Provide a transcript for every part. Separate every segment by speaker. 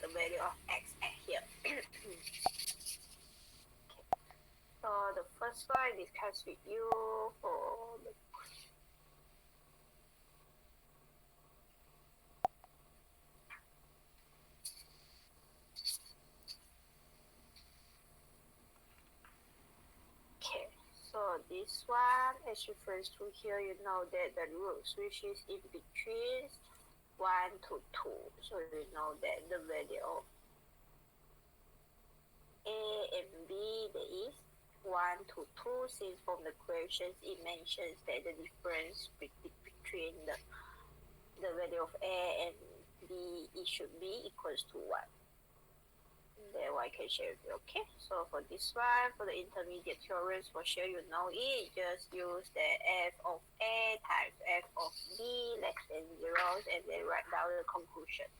Speaker 1: the value of x at here. So the first one I discuss with you for the okay. So this one as refers to here, you know that the roots which is in between 1 to 2. So you know that the value of A and B there is 1 to 2, since from the questions it mentions that the difference between the value of A and B, it should be equals to 1. Then I can share with you. Okay, so for this one, for the intermediate theorems, for sure you know it, just use the f of A times f of B less than 0, and then write down the conclusion.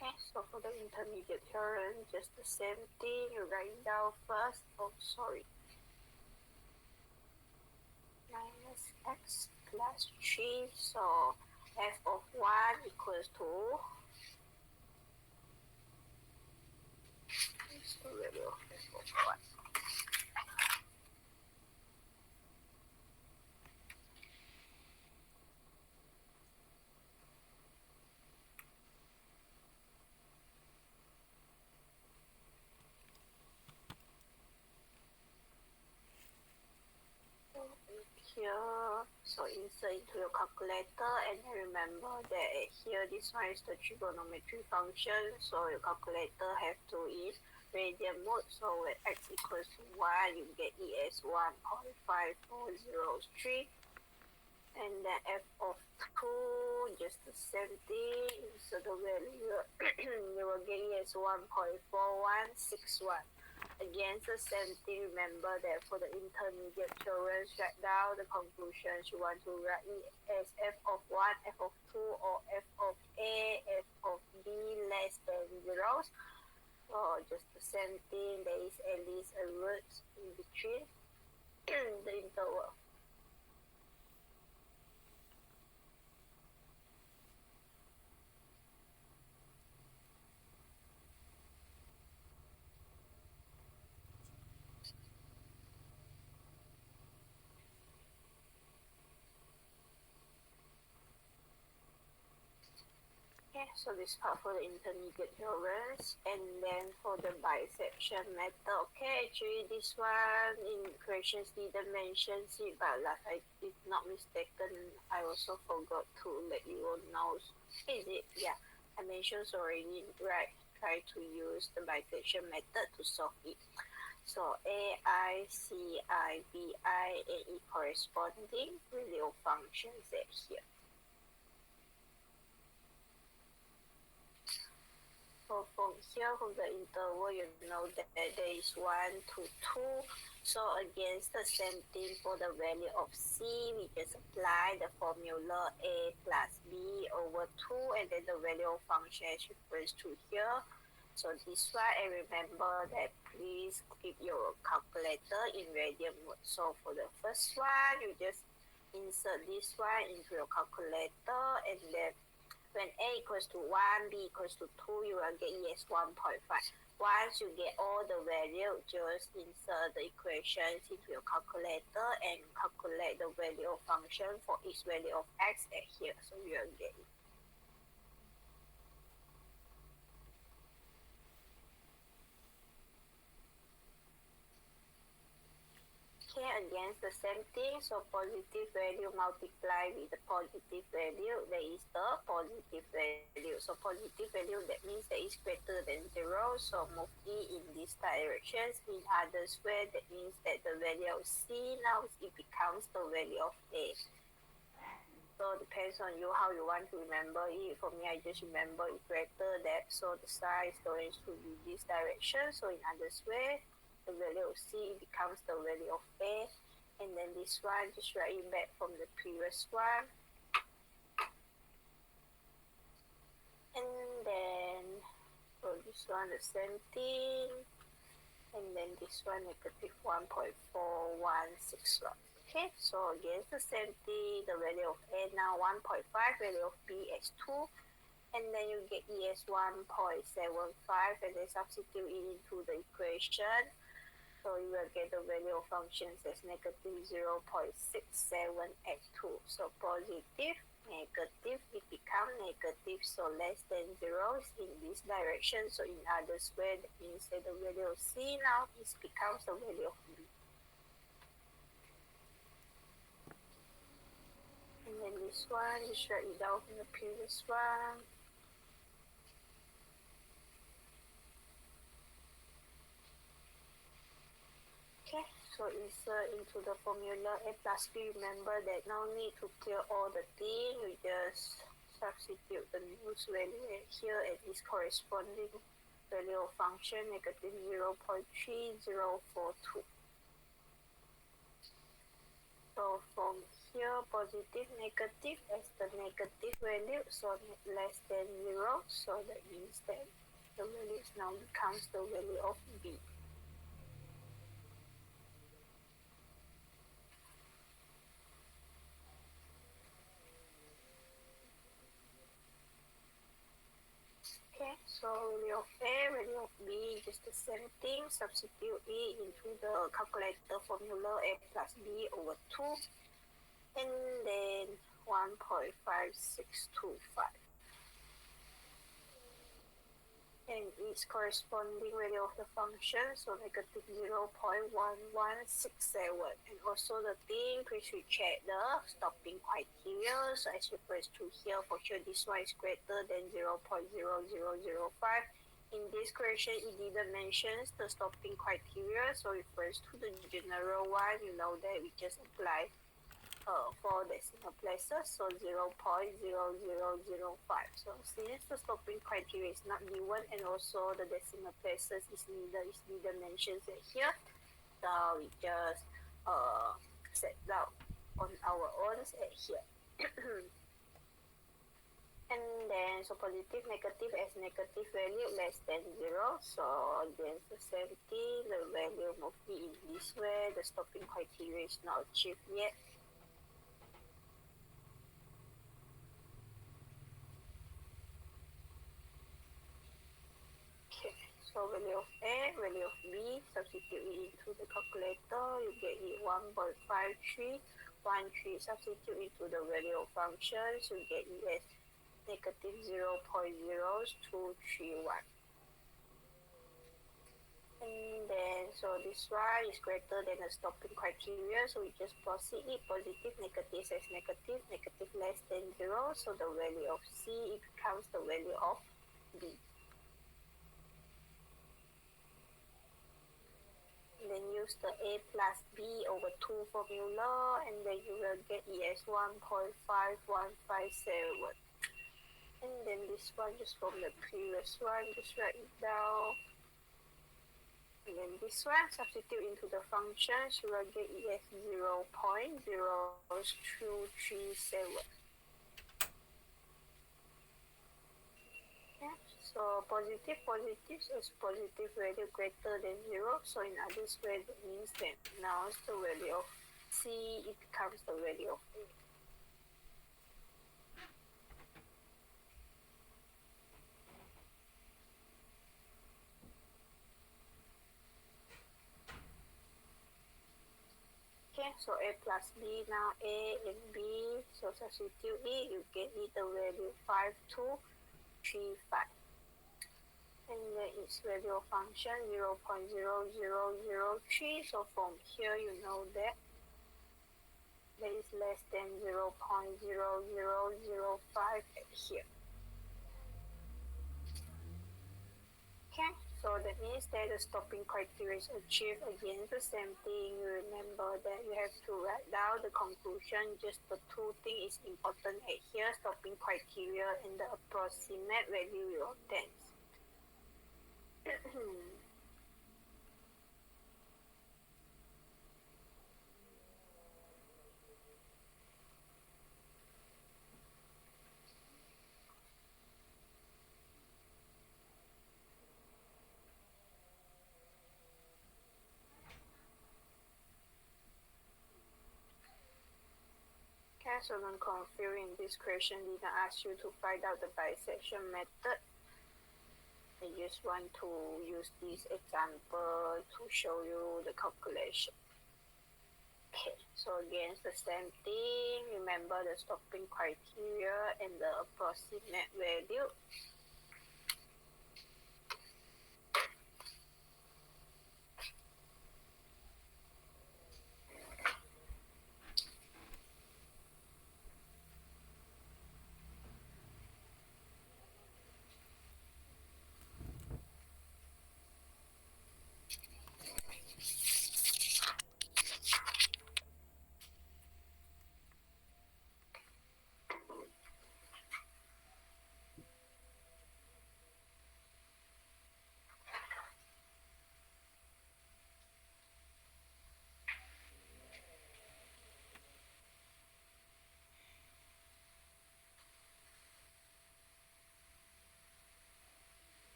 Speaker 1: Okay, so for the intermediate theorem, just the same thing, you write down first, minus x plus 3, so f of 1 equals to, what's the value of f of 1? Here, so insert into your calculator, and remember that here this one is the trigonometry function, so your calculator have to in radian mode. So when x equals to 1, you get e as 1.5403, and then f of 2, just the same thing, so the value you will get e as 1.4161. Again, the same thing. Remember that for the intermediate theorems, write down the conclusions. You want to write it as f of 1, f of 2, or f of A, f of B less than 0. So just the same thing. There is at least a root in between the interval. Okay, so this part for the intermediate theorems, and then for the bisection method. Okay, actually this one in questions didn't mention it, but like if not mistaken, I also forgot to let you all know. Is it? Yeah, I mentioned already, right? Try to use the bisection method to solve it. So AI, CI, BI, and E corresponding real functions at here. So from here, from the interval, you know that there is 1 to 2. So against the same thing for the value of C, we just apply the formula A plus B over 2, and then the value of function is refers to here. So this one, and remember that please keep your calculator in radian mode. So for the first one, you just insert this one into your calculator, and then when A equals to 1, B equals to 2, you will get E as 1.5. Once you get all the value, just insert the equations into your calculator and calculate the value of function for each value of x at here. So you will get it. Okay, again, the same thing. So positive value multiply with the positive value, that is the positive value. So positive value, that means that is greater than 0. So move E in these directions. In others way, that means that the value of C now it becomes the value of A. So it depends on you how you want to remember it. For me, I just remember it greater than, so the sign is going to be this direction. So in other way, the value of C becomes the value of A. And then this one, just write it back from the previous one. And then, so this one, the same thing. And then this one, negative 1.4161. Okay, so again, the same thing, the value of A now 1.5, value of B as 2, and then you get E as 1.75, and then substitute it into the equation. So you will get the value of functions as negative 0.6782. So positive, negative, it becomes negative, so less than 0 is in this direction. So in other way, that means that the value of C now becomes the value of B. And then this one, just write it down from the previous one. Okay, so insert into the formula A plus B. Remember that no need to clear all the thing. We just substitute the new value here and its corresponding value of function, negative 0.3042. So from here, positive, negative as the negative value, so less than 0. So that means that the value now becomes the value of B. Okay, so value of A, value of B, just the same thing. Substitute E into the calculator formula A plus B over 2. And then 1.5625. And its corresponding value of the function, so negative 0.1167. And also the thing, please check the stopping criteria. So as refers to here, for sure this one is greater than 0.0005. In this question, it didn't mention the stopping criteria, so refers to the general one. You know that we just apply 4 decimal places, so 0.0005. So since the stopping criteria is not given and also the decimal places is neither mentioned here, so we just set down on our own at here. And then, so positive, negative as negative value less than 0. So again, the same thing, the value must be in this way. The stopping criteria is not achieved yet. So value of A, value of B, substitute it into the calculator, you get it 1.5313, substitute into the value of functions, you get it as negative 0.0231. And then, so this one is greater than the stopping criteria, so we just proceed it, positive, negative as negative, negative less than 0, so the value of C it becomes the value of B. Then use the A plus B over 2 formula, and then you will get E as 1.5157. And then this one just from the previous one, just write it down. And then this one, substitute into the functions, you will get E as 0.0237. Yeah. So positive is positive value greater than 0. So in other way, that means that now the value of C, it becomes the value of A. Okay, so A plus B, now A and B, so substitute it, you get it the value 5235. And then its value of function 0.0003. So from here, you know that is less than 0.0005 at here. Okay, So that means that the stopping criteria is achieved against the same thing. You remember that you have to write down the conclusion. Just the two things is important here: stopping criteria and the approximate value of tens. So don't confuse this question didn't ask you to find out the bisection method. I just want to use this example to show you the calculation. Okay, so again, the same thing. Remember the stopping criteria and the approximate value.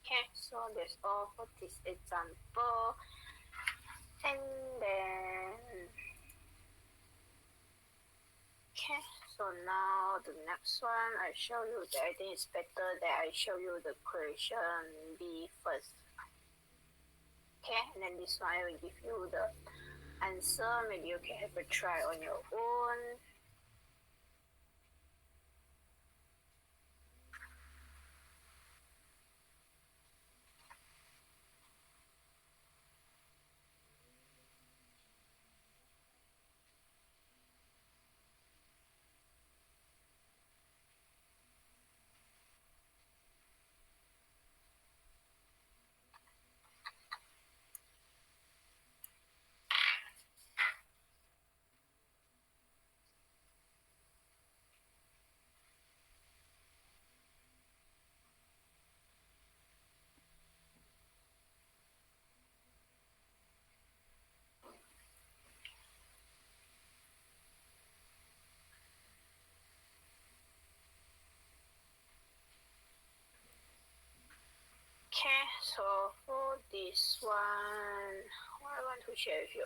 Speaker 1: Okay, so that's all for this example. And then, okay, so now the next one, I show you that I think it's better that I show you the question B first. Okay, and then this one I will give you the answer. Maybe you can have a try on your own. Okay, so for this one, what I want to share with you.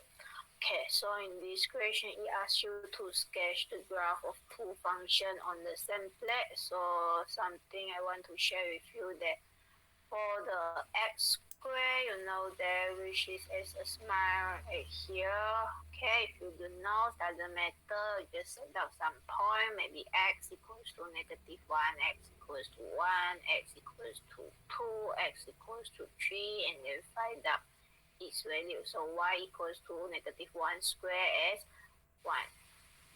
Speaker 1: Okay, so in this question, it asks you to sketch the graph of two functions on the same plate. So something I want to share with you that for the x square, you know that which is as a smile here. Okay, if you do not, doesn't matter. Just set out some point. Maybe x equals to -1, x equals to 1, x equals to 2, x equals to 3, and then find out its value. So y equals to -1 square as 1.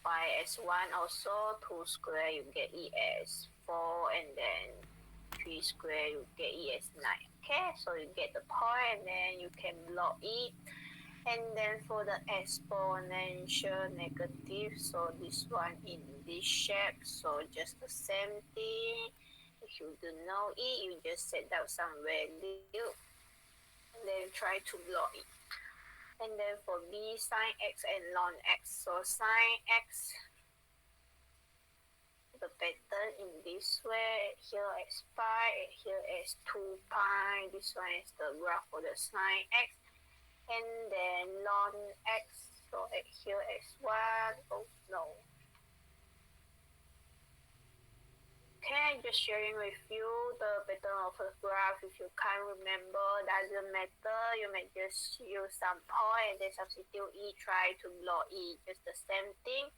Speaker 1: Y as 1 also, 2 square you get e as 4, and then 3 square you get e as 9. Okay, so you get the point, and then you can log it. And then for the exponential negative, so this one in this shape, so just the same thing. If you do know it, you just set down some value and then try to log it. And then for B, sine x and ln x. So sine x, the pattern in this way, here as pi, and here as 2 pi. This one is the graph for the sine x. And then ln x, so here as 1. Oh no. Okay, just sharing with you the pattern of the graph. If you can't remember, doesn't matter. You may just use some point and then substitute E, try to plot E, just the same thing.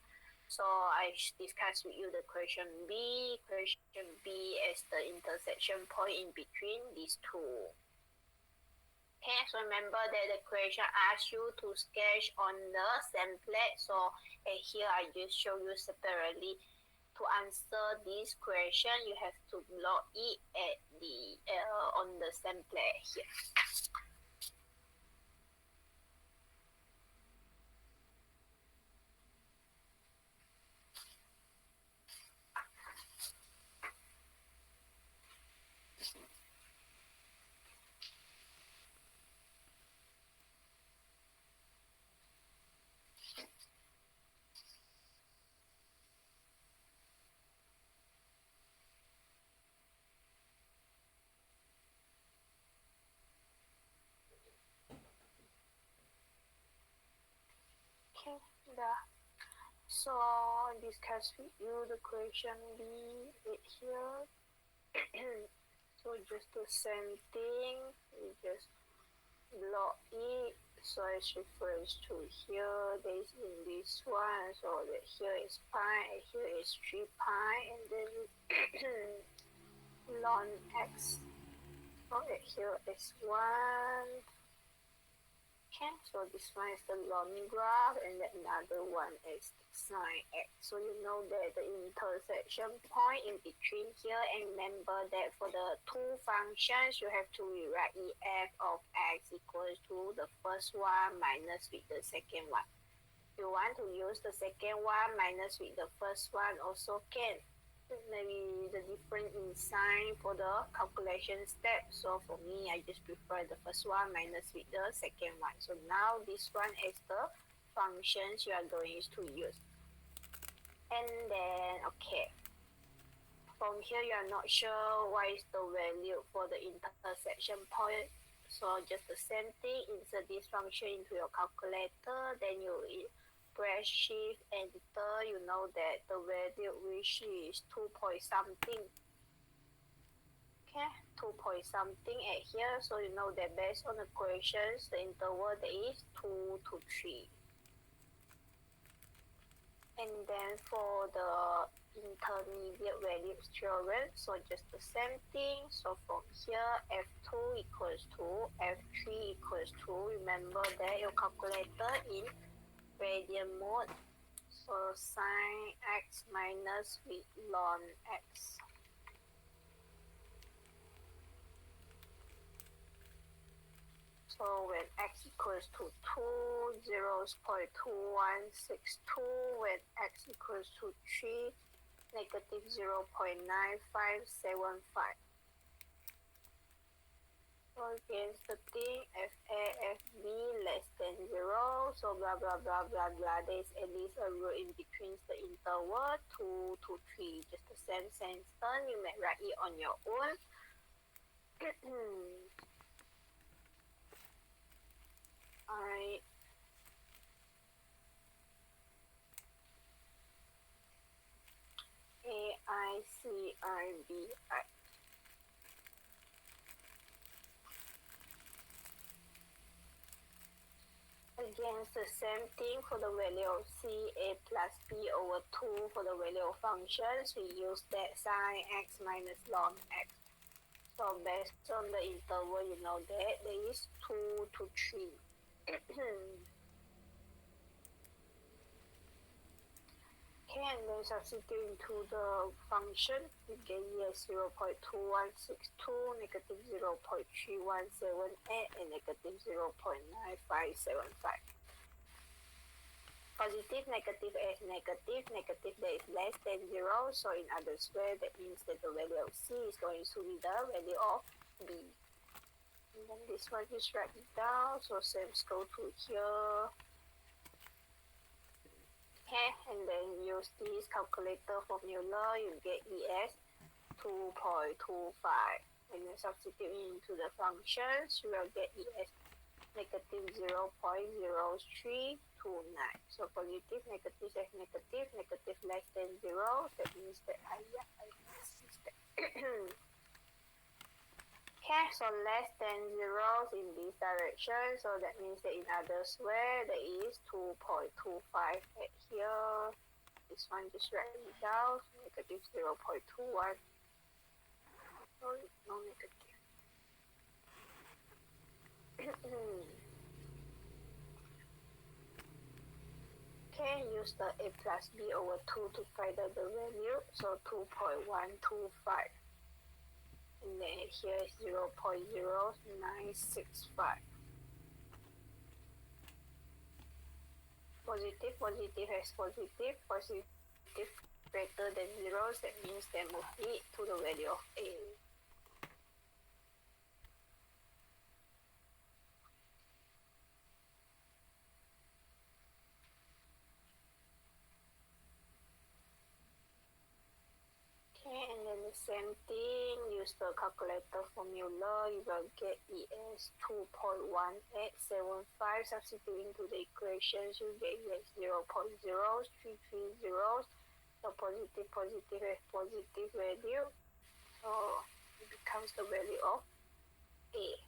Speaker 1: So I discussed with you the question B. Question B is the intersection point in between these two. Okay, so remember that the question asks you to sketch on the same plate. So here I just show you separately. To answer this question, you have to plot it at the on the same plate here. Okay, there. So discuss with you the question B right here. So just the same thing, we just plot it. So it refers to here, this in this one, so that here is pi, and here is 3 pi, and then ln x. So that here is 1. Okay, so this one is the ln graph, and then another one is the sine x. So you know that the intersection point in between here, and remember that for the two functions, you have to rewrite f of x equals to the first one minus with the second one. If you want to use the second one minus with the first one, also can. Maybe the difference in sign for the calculation step. So for me, I just prefer the first one minus with the second one. So now this one is the functions you are going to use. And then, okay. From here, you are not sure what is the value for the intersection point. So just the same thing, insert this function into your calculator, then you press shift enter, you know that the value which is 2 point something. Okay, 2 point something at here, so you know that based on the questions, the interval is 2 to 3. And then for the intermediate values theorem, so just the same thing. So from here, f2 equals to f3 equals to, remember that your calculator in radian mode. So sine x minus with ln x. So when x equals to 2, 0.2162. When x equals to 3, negative 0.9575. So against the thing, FA, FB less than 0. So blah, blah, blah, blah, blah. There's at least a root in between the interval 2 to 3. Just the same sentence. You may write it on your own. Alright. AICRBI. Again, the same thing for the value of c, a plus b over 2 for the value of functions. We use that sine x minus ln x. So based on the interval, you know that there is 2 to 3. Okay, and then substitute into the function, we get here 0.2162, negative 0.3178, and negative 0.9575. Positive, negative is negative, negative that is less than 0, so in others way, that means that the value of c is going to be the value of b. And then this one just write it down. So same go to here. Okay, and then use this calculator formula, you get ES 2.25. When you substitute into the functions, you will get ES negative 0.0329. So positive, negative is negative, negative less than 0. That means that I miss that. Okay, so less than zeros in this direction. So that means that in others way, there is 2.25 at here. This one just write it down. Negative 0.21. Sorry, no negative. Okay, use the a plus b over 2 to find out the value. So 2.125. And then here is 0.0965. Positive, positive has positive, positive greater than 0, that means they move it to the value of a. Okay, and then the same thing, use the calculator formula, you will get ES 2.1875, substitute into the equations, you get ES 0.0330, so positive, positive has positive value, so it becomes the value of A.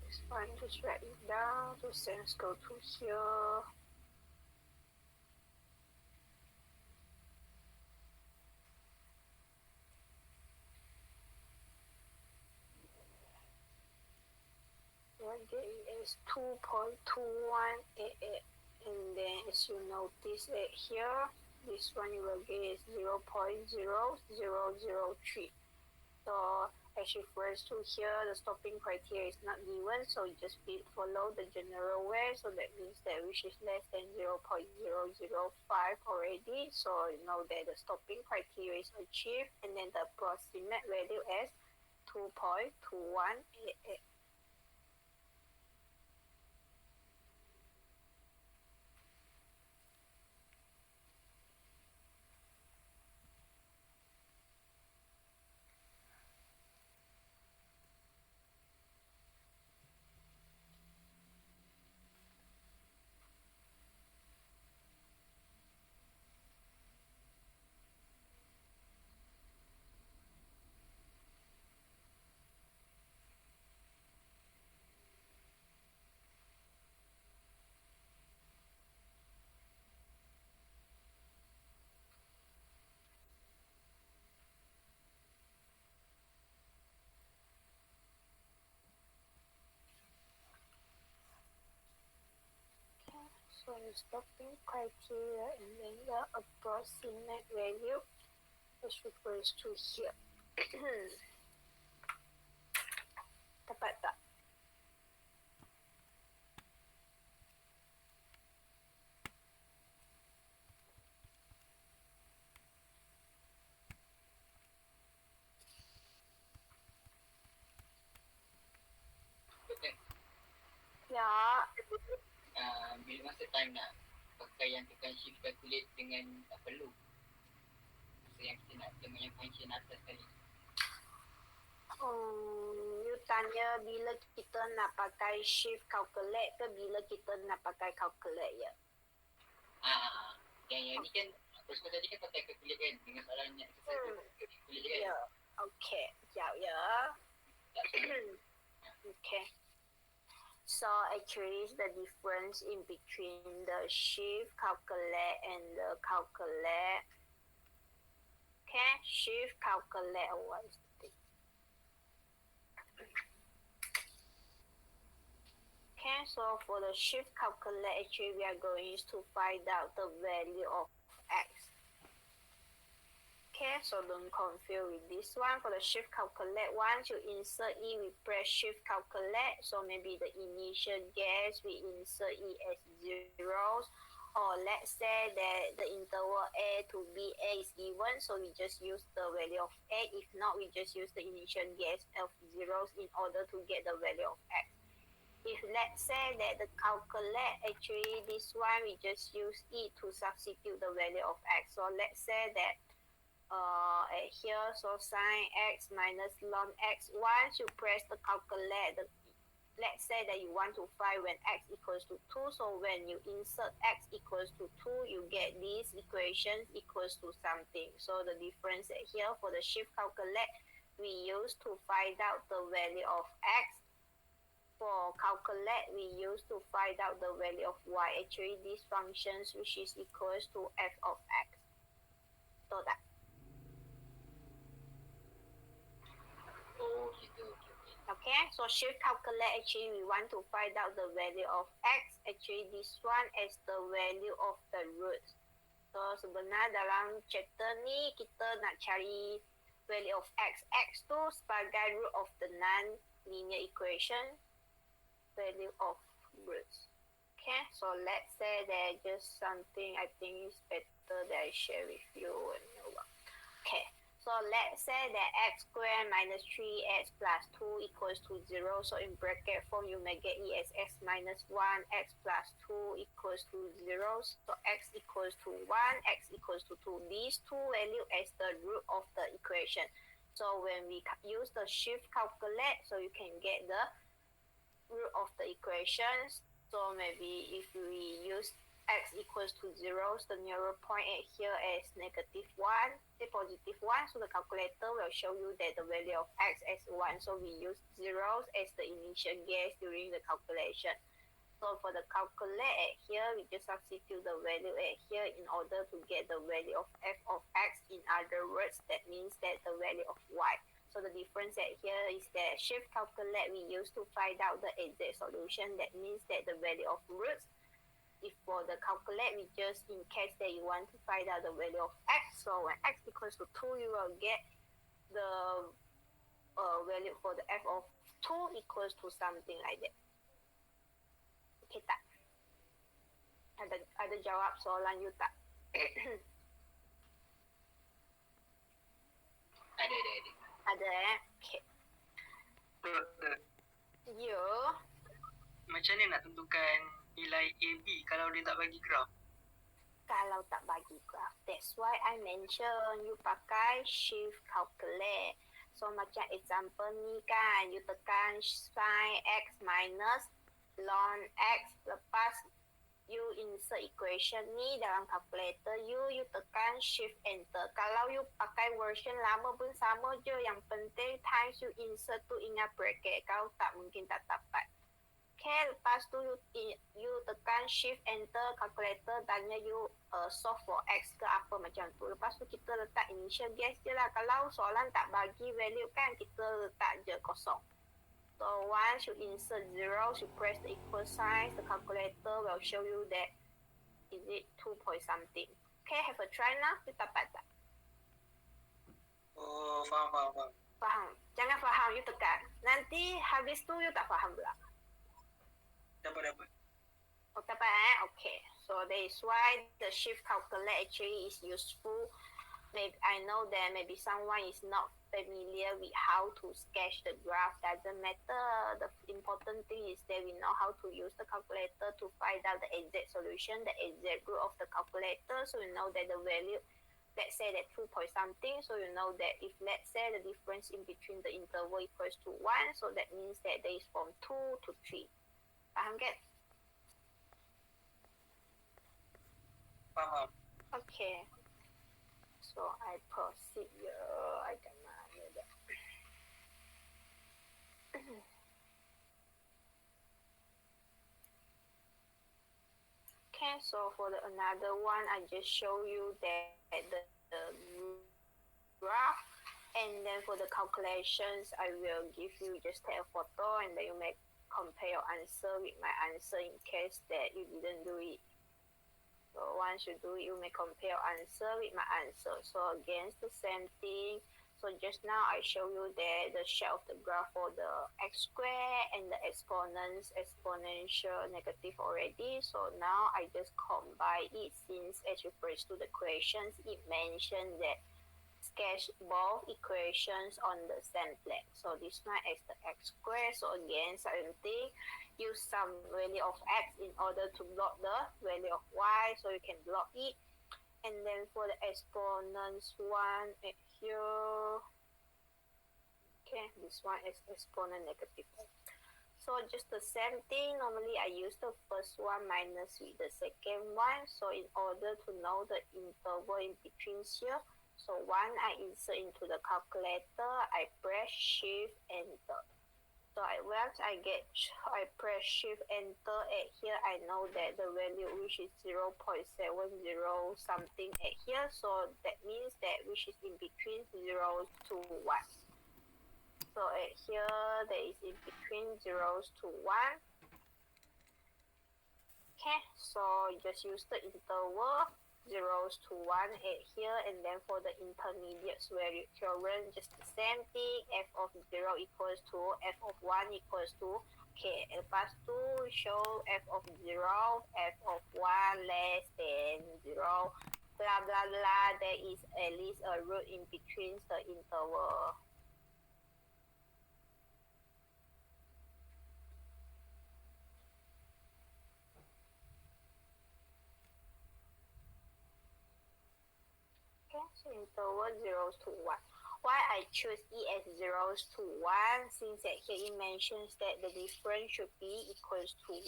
Speaker 1: This one, just write it down, the sense go to here. Again is 2.2188, and then as you notice it here, this one you will get is 0.0003. So as refers to here, the stopping criteria is not given, so you just follow the general way. So that means that which is less than 0.005 already. So you know that the stopping criteria is achieved, and then the approximate value is 2.2188. So the stopping criteria and then the approximate value, which refers to here. Dapat tak? Ya.
Speaker 2: Bila masa time nak pakai yang tekan shift calculate dengan tak perlu. Masa yang kita nak tengok yang function atas tadi.
Speaker 1: You tanya bila kita nak pakai shift calculate ke bila kita nak pakai calculate ya?
Speaker 2: Yang ni kan first tadi kan pakai calculate kan dengan soalan yang exercise calculate kan?
Speaker 1: Ya, okay. Sekejap ya. Okay. So actually the difference in between the shift calculate and the calculate. Okay, shift calculate what is the thing? Okay, so for the shift calculate, actually we are going to find out the value of x. Okay, so don't confuse with this one. For the shift calculate, once you insert E, we press shift calculate. So maybe the initial guess, we insert E as zeros. Or let's say that the interval a to ba is given, so we just use the value of a. If not, we just use the initial guess of zeros in order to get the value of x. If let's say that the calculate, actually this one we just use e to substitute the value of x. So let's say that at here, so sine x minus ln x. Once you press the calculate, let's say that you want to find when x equals to 2. So when you insert x equals to 2, you get these equations equals to something. So the difference here for the shift calculate, we use to find out the value of x. For calculate, we use to find out the value of y. Actually, these functions which is equals to f of x. So that.
Speaker 2: Oh, gitu.
Speaker 1: Okay, so shift calculate, actually we want to find out the value of x. Actually this one is the value of the roots. So sebenarnya dalam chapter ni kita nak cari value of x. X tu sebagai root of the non-linear equation, value of roots. Okay, so let's say that just something I think is better that I share with you. Okay. So let's say that x squared minus 3x plus 2 equals to 0. So in bracket form, you may get e as x minus 1, x plus 2 equals to 0. So x equals to 1, x equals to 2. These two values as the root of the equation. So when we use the shift calculate, so you can get the root of the equations. So maybe if we use x equals to 0, the nearer point at here is negative 1, positive 1. So the calculator will show you that the value of x is 1. So we use zeros as the initial guess during the calculation. So for the calculate at here, we just substitute the value at here in order to get the value of f of x. In other words, that means that the value of y. So the difference at here is that shift calculate we use to find out the exact solution. That means that the value of roots. If for the calculate, we just in case that you want to find out the value of x. So when x equals to 2, you will get the value for the f of 2 equals to something like that. Okay tak? Ada jawab soalan you tak?
Speaker 2: Ada.
Speaker 1: Ada Okay.
Speaker 3: Doktor,
Speaker 1: You,
Speaker 3: macam mana nak tentukan nilai AB kalau dia tak bagi graf?
Speaker 1: kalau tak bagi graph, that's why I mention you pakai shift calculate. So macam example ni kan, you tekan sin x minus ln x, lepas you insert equation ni dalam calculator you tekan shift enter. Kalau you pakai version lama pun sama je, yang penting times you insert tu ingat bracket, kalau tak mungkin tak dapat. Okay, lepas tu you tekan shift enter, calculator tanya you solve for x ke apa macam tu. Lepas tu kita letak initial guess je lah. Kalau soalan tak bagi value kan, kita letak je kosong. So once you insert zeros, you press the equal sign, the calculator will show you that is it 2 point something. Okay, have a try now. You dapat tak?
Speaker 3: Oh, faham.
Speaker 1: Faham. Jangan faham, you tekan. Nanti habis tu you tak faham pula.
Speaker 3: Dapat.
Speaker 1: Oh, dapat Okay. So that is why the shift calculate actually is useful. Maybe I know that maybe someone is not familiar with how to sketch the graph. Doesn't matter. The important thing is that we know how to use the calculator to find out the exact solution, the exact root of the calculator. So we know that the value, let's say that 2 point something. So you know that if let's say the difference in between the interval equals to 1, so that means that there is from 2 to 3. Faham kan?
Speaker 3: Faham.
Speaker 1: Okay. So I proceed here. I dah mana dah. Okay, so for the another one, I just show you that the graph, and then for the calculations, I will give you just take a photo, and then you may compare your answer with my answer in case that you didn't do it. So once you do it, you may compare your answer with my answer. So again, it's the same thing. So just now I show you the shape of the graph for the x squared and the exponential negative already. So now I just combine it since as refers to the equations, it mentioned that sketch both equations on the same plane. So this one is the x squared. So again, same thing. Use some value of x in order to plot the value of y. So you can plot it. And then for the exponents one here, okay, this one is exponent negative. So just the same thing. Normally I use the first one minus with the second one. So in order to know the interval in between here, so one I insert into the calculator, I press shift enter. So once I press shift enter at here, I know that the value which is 0.70 something at here. So that means that which is in between 0 to 1. So at here, there is in between 0s to 1. Okay, so just use the interval 0s to 1 at here, and then for the intermediate value theorem, just the same thing. F of 0 equals to f of 1 equals to, okay, lepas tu show f of 0, f of 1 less than 0, blah blah blah. There is at least a root in between the interval. Okay, so interval 0s to 1. Why I choose E as 0s to 1? Since that here it mentions that the difference should be equals to 1.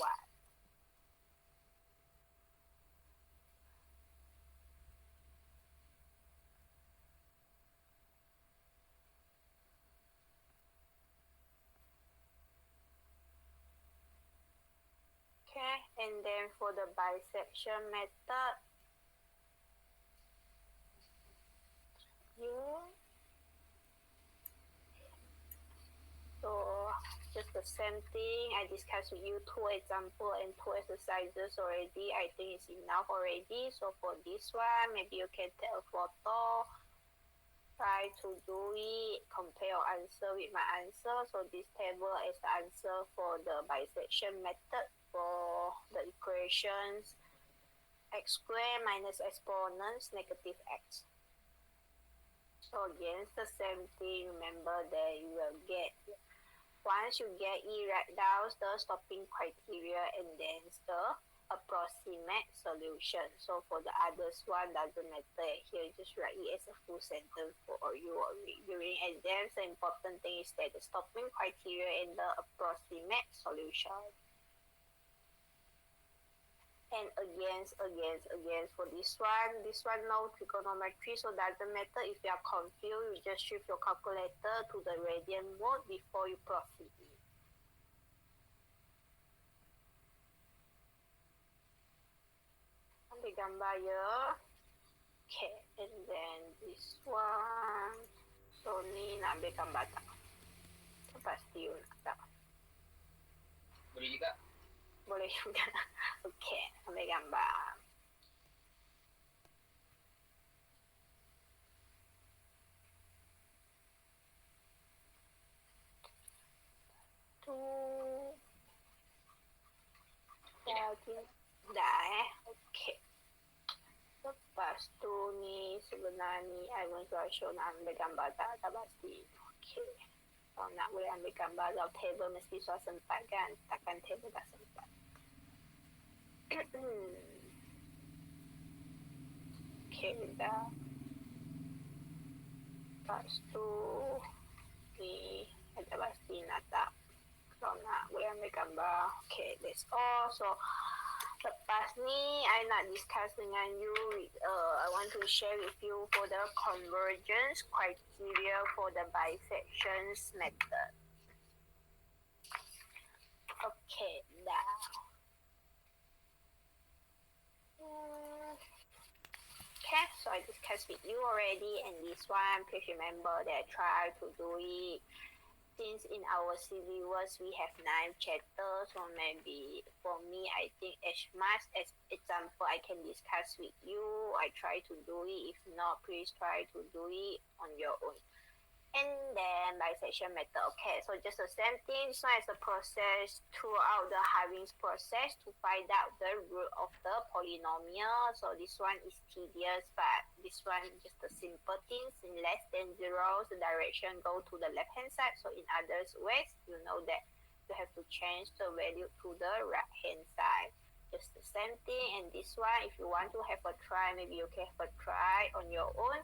Speaker 1: Okay, and then for the bisection method, so just the same thing. I discussed with you 2 examples and 2 exercises already. I think it's enough already. So for this one, maybe you can take a photo, try to do it, compare your answer with my answer. So this table is the answer for the bisection method for the equations x squared minus exponents negative x. So again, it's the same thing. Remember that you will get, once you get it, write down the stopping criteria and then the approximate solution. So for the others one, doesn't matter. Here, just write it as a full sentence for you during exams. The important thing is that the stopping criteria and the approximate solution. And again, for this one no trigonometry, so doesn't matter if you are confused, you just shift your calculator to the radian mode before you proceed. Ambil gambar ya. Okay, and then this one, so ni nak ambil gambar tak? Pasti you nak tak?
Speaker 2: Boleh juga.
Speaker 1: Boleh juga. Okay, ambil gambar. Tu. Dah okay. Lepas tu ni sebenarnya I want to show nak ambil gambar tak pasti. Okay. Kalau nak boleh ambil gambar dalam table mesti sudah sempat kan? Takkan table tak sempat. Okay, dah. Lepas tu ni ada pasti nak tak? Kalau nak boleh ambil gambar. Okay, that's all. So lepas ni I nak discuss dengan you I want to share with you for the convergence criteria for the bisections method. Okay, dah. Okay, so I discussed with you already, and this one, please remember that I try to do it. Since in our syllabus we have 9 chapters, so maybe for me, I think as much as example I can discuss with you, I try to do it. If not, please try to do it on your own. And then bisection method. Okay, so just the same thing. This one is a process throughout the Haring's process to find out the root of the polynomial. So this one is tedious, but this one just the simple things. In less than zero, the direction go to the left hand side. So in other ways, you know that you have to change the value to the right hand side. Just the same thing. And this one, if you want to have a try, maybe you can have a try on your own.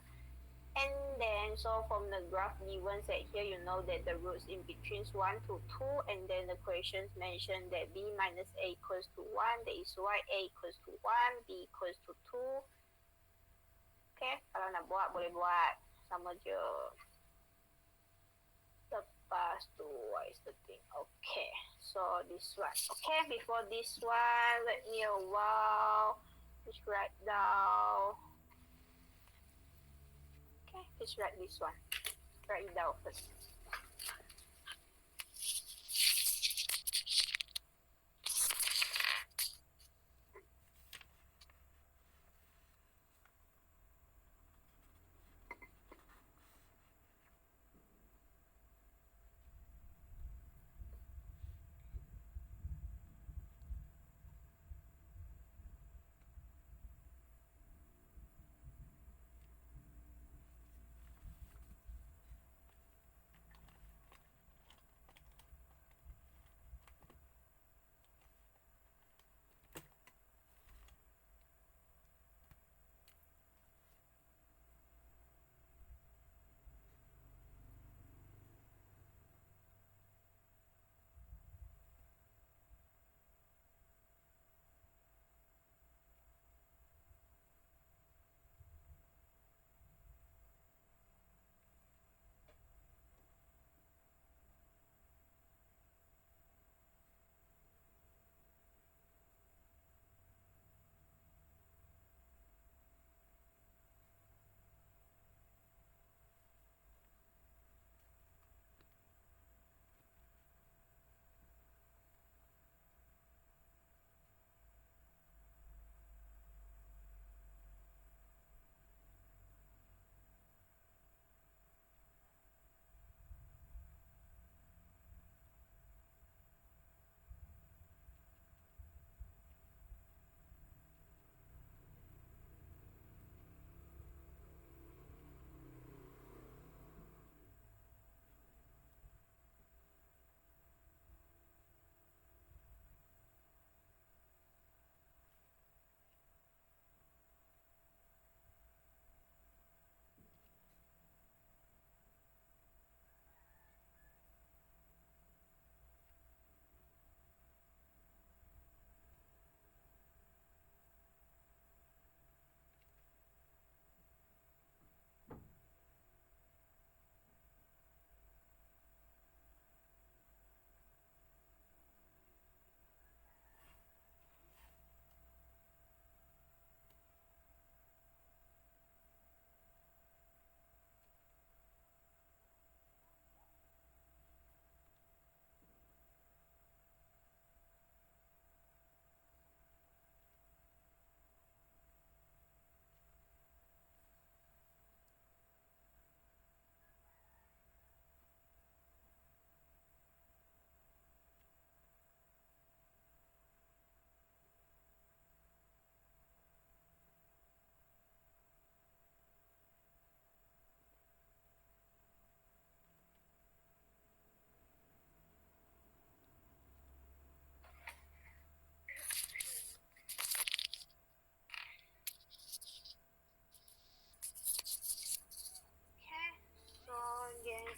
Speaker 1: And then, so from the graph given set here, you know that the roots in between 1 to 2, and then the questions mentioned that b minus a equals to 1, that is why a equals to 1, b equals to 2. Okay, kalau nak buat, boleh buat. Sama je. Lepas tu, what is the thing? Okay, so this one. Okay, before this one, let me a while. Just write down. Okay, just write this one. Write it down first.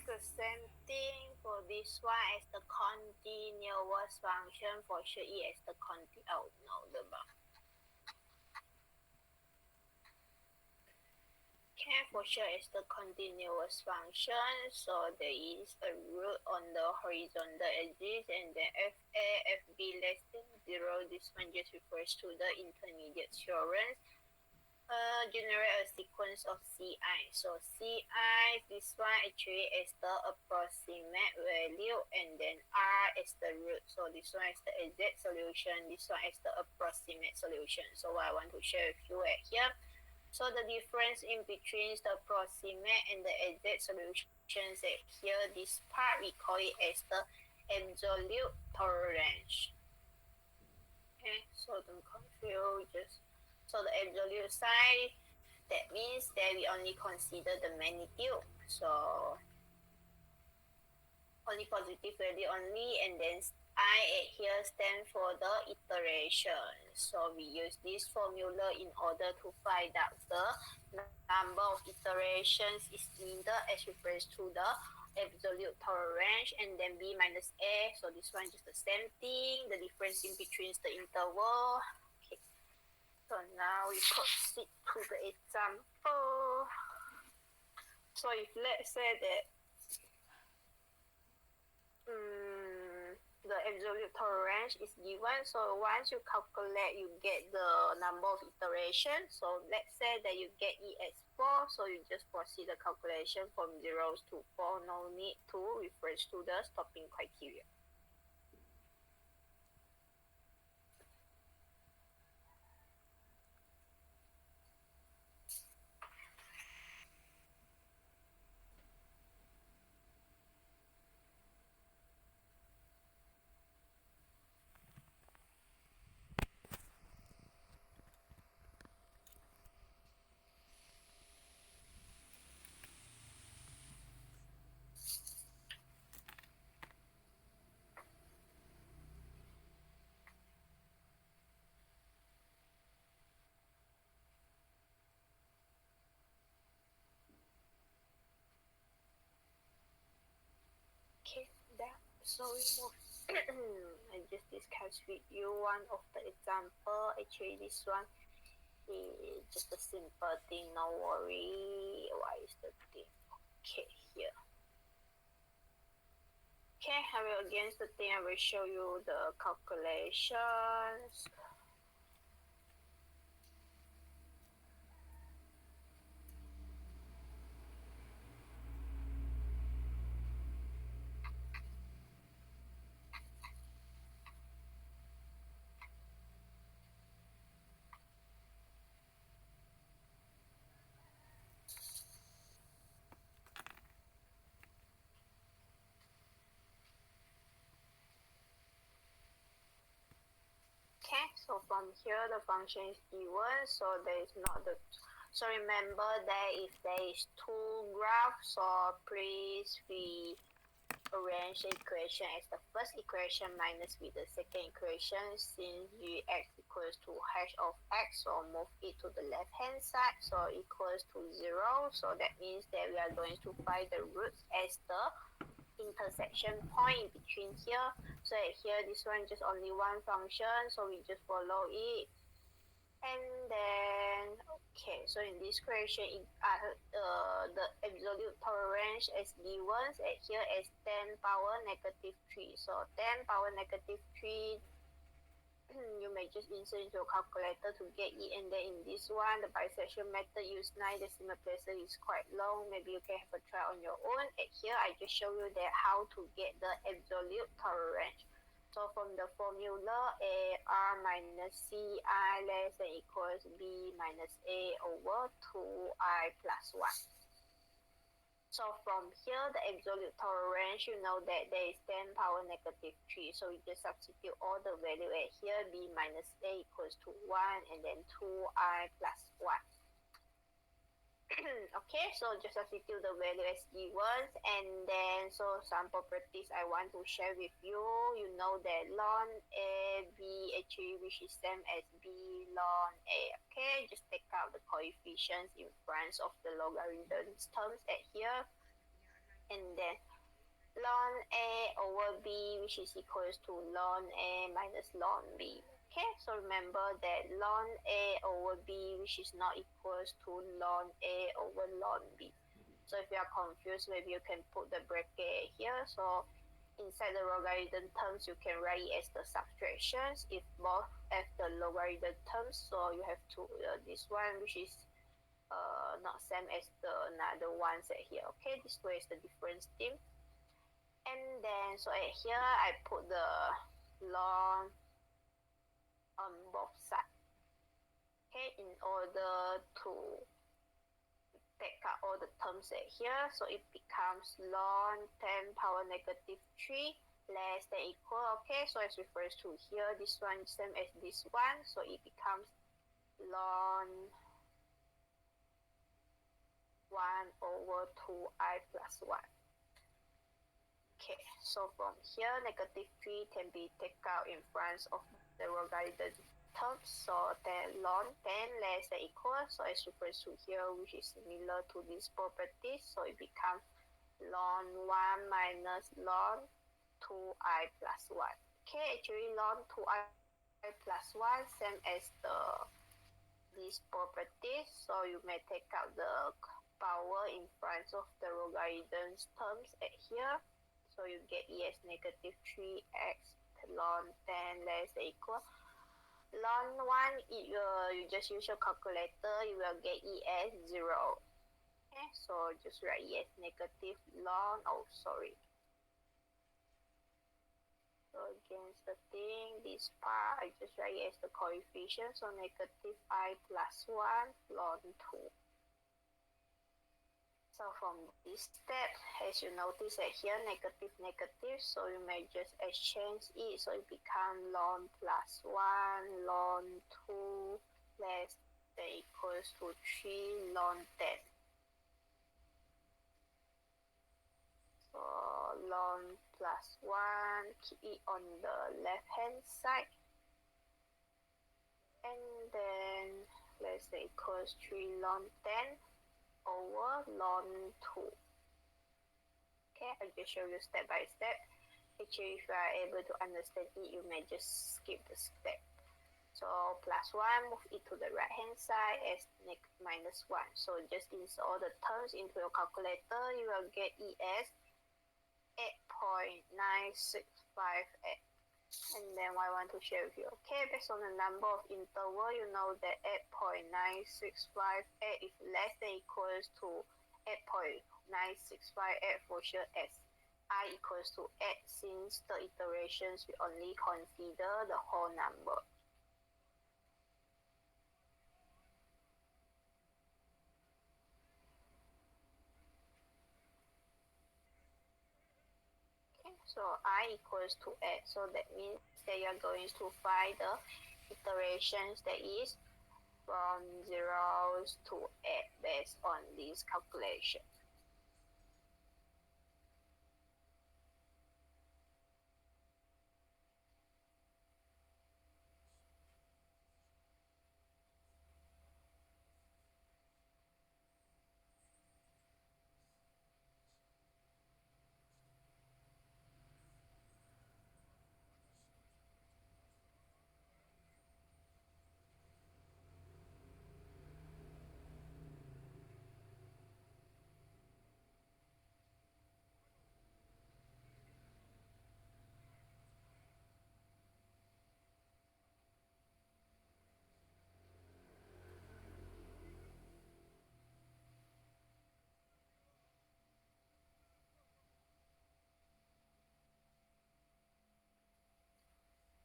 Speaker 1: The same thing for this one as the continuous function for sure as the for sure as the continuous function. So there is a root on the horizontal axis, and then fa fb less than 0. This one just refers to the intermediate theorem. Generate a sequence of Ci. So Ci, this one actually is the approximate value, and then R is the root. So this one is the exact solution. This one is the approximate solution. So what I want to share with you at here. So the difference in between the approximate and the exact solution equations here, this part we call it as the absolute tolerance. Okay, so don't confuse. So the absolute sign, that means that we only consider the magnitude. So only positive value only, and then I here stand for the iteration. So we use this formula in order to find out the number of iterations is needed as refers to the absolute tolerance, and then b minus a. So this one is the same thing, the difference in between the interval. Okay. So now we proceed to the example. So if let's say that the absolute tolerance is given. So once you calculate, you get the number of iterations. So let's say that you get E as 4. So you just proceed the calculation from 0 to 4. No need to refer to the stopping criteria. Okay, that. So we move. I just discussed with you one of the example. Actually, this one is just a simple thing. No worry. Why is the thing? Okay, here. Okay, I will against the thing. I will show you the calculations. Okay, so from here the function is given, so there is not the. So remember that if there is two graphs, so please rearrange the equation as the first equation minus with the second equation. Since gx equals to hash of x, so move it to the left hand side, so equals to 0. So that means that we are going to find the roots as the intersection point between here. So here this one just only one function, so we just follow it. And then okay, so in this question the absolute tolerance as given at here as 10 power negative 3. So 10 power negative 3, you may just insert into your calculator to get it, and then in this one the bisection method use 9 decimal places is quite long. Maybe you can have a try on your own. At here I just show you that how to get the absolute tolerance. So from the formula AR minus CI less than equals B minus A over 2I plus 1. So from here, the absolute tolerance, you know that there is 10 power negative 3. So we just substitute all the value at here, B minus A equals to 1, and then 2I plus 1. Okay, so just substitute the value as given, and then so some properties I want to share with you. You know that ln A, B actually which is same as B ln A. Okay, just take out the coefficients in front of the logarithm terms at here, and then ln A over B which is equals to ln A minus ln B. Okay, so remember that ln A over B which is not equals to ln A over ln B. So if you are confused, maybe you can put the bracket here. So inside the logarithm terms, you can write it as the subtractions. If both have the logarithm terms, so you have to this one which is not same as the another ones at here. Okay, this way is the difference thing. And then so at here I put the ln on both sides. Okay, in order to take out all the terms at here, so it becomes ln 10 power negative 3 less than equal. Okay, so as refers to here, this one is same as this one, so it becomes ln 1 over 2i plus 1. Okay, so from here, negative 3 can be taken out in front of the logarithm terms, so 10 ln 10 less than equal, so as refers to here, which is similar to this property, so it becomes ln 1 minus ln 2i plus 1. Okay, actually ln 2i plus 1 same as this property, so you may take out the power in front of the logarithms terms at here, so you get e as negative 3x ln 10 less than equal ln 1. You just use your calculator, you will get e as 0. Okay, so just write e as negative ln, so against the thing, this part, I just write it as the coefficient, so negative I plus 1 ln 2. So from this step, as you notice that here, negative, negative, so you may just exchange it, so it becomes ln plus 1 ln 2 less than equals to 3 ln 10. So ln plus 1, keep it on the left hand side, and then let's say equals 3 ln 10 over ln 2. Okay, I'll just show you step by step. Actually, if you are able to understand it, you may just skip the step. So plus 1, move it to the right hand side as minus 1. So just insert all the terms into your calculator, you will get e as 8.965x. And then what I want to share with you, okay, based on the number of interval, you know that 8.965x is less than equals to 8.965x for sure as I equals to 8, since the iterations we only consider the whole number. Okay, so I equals to 8, so that means that you are going to find the iterations that is from 0s to 8 based on this calculation.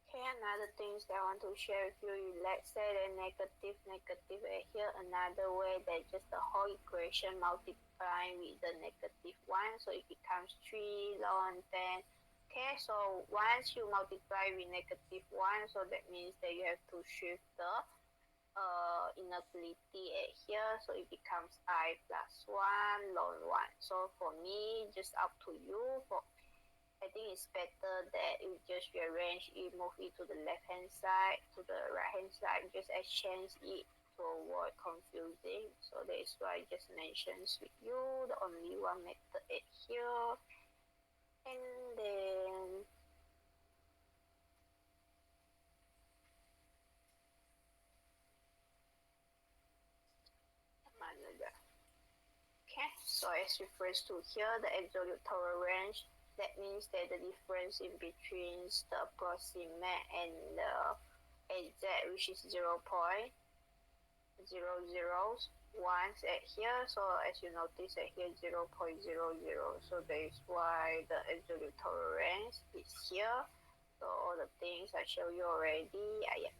Speaker 1: Okay, another things that I want to share with you, let's say that negative, negative here, another way that just the whole equation multiplying with the negative 1, so it becomes 3 ln 10. Okay, so once you multiply with negative 1, so that means that you have to shift the inequality at here, so it becomes I plus 1 ln 1. So for me, just up to you. I think it's better that you just rearrange it, move it to the left hand side, to the right hand side, just exchange it to avoid confusing. So that is why I just mentioned with you the only one method at here. And then another. Okay, so as refers to here, the absolute total range, that means that the difference in between the approximate and the exact, which is 0.001 at here. So as you notice at here, 0.00. So that is why the absolute total range is here. So all the things I show you already. Yeah.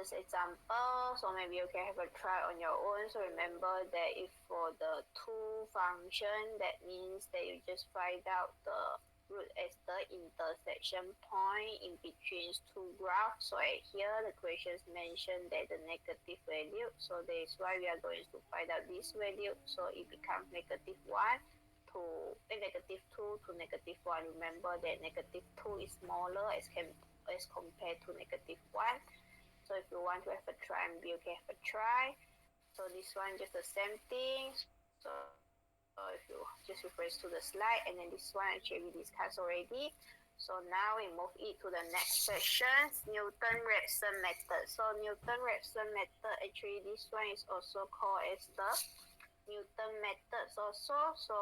Speaker 1: this example, so maybe you can have a try on your own. So remember that if for the two function, that means that you just find out the root as the intersection point in between two graphs. So here the questions mentioned that the negative value. So that is why we are going to find out this value. So it becomes negative 1 to negative 2 to negative 1. Remember that negative 2 is smaller as compared to negative 1. So if you want to have a try, maybe you can have a try. So this one just the same thing. So if you just refer to the slide, and then this one actually we discussed already. So now we move it to the next section, Newton-Raphson method. So Newton-Raphson method, actually this one is also called as the Newton method also. So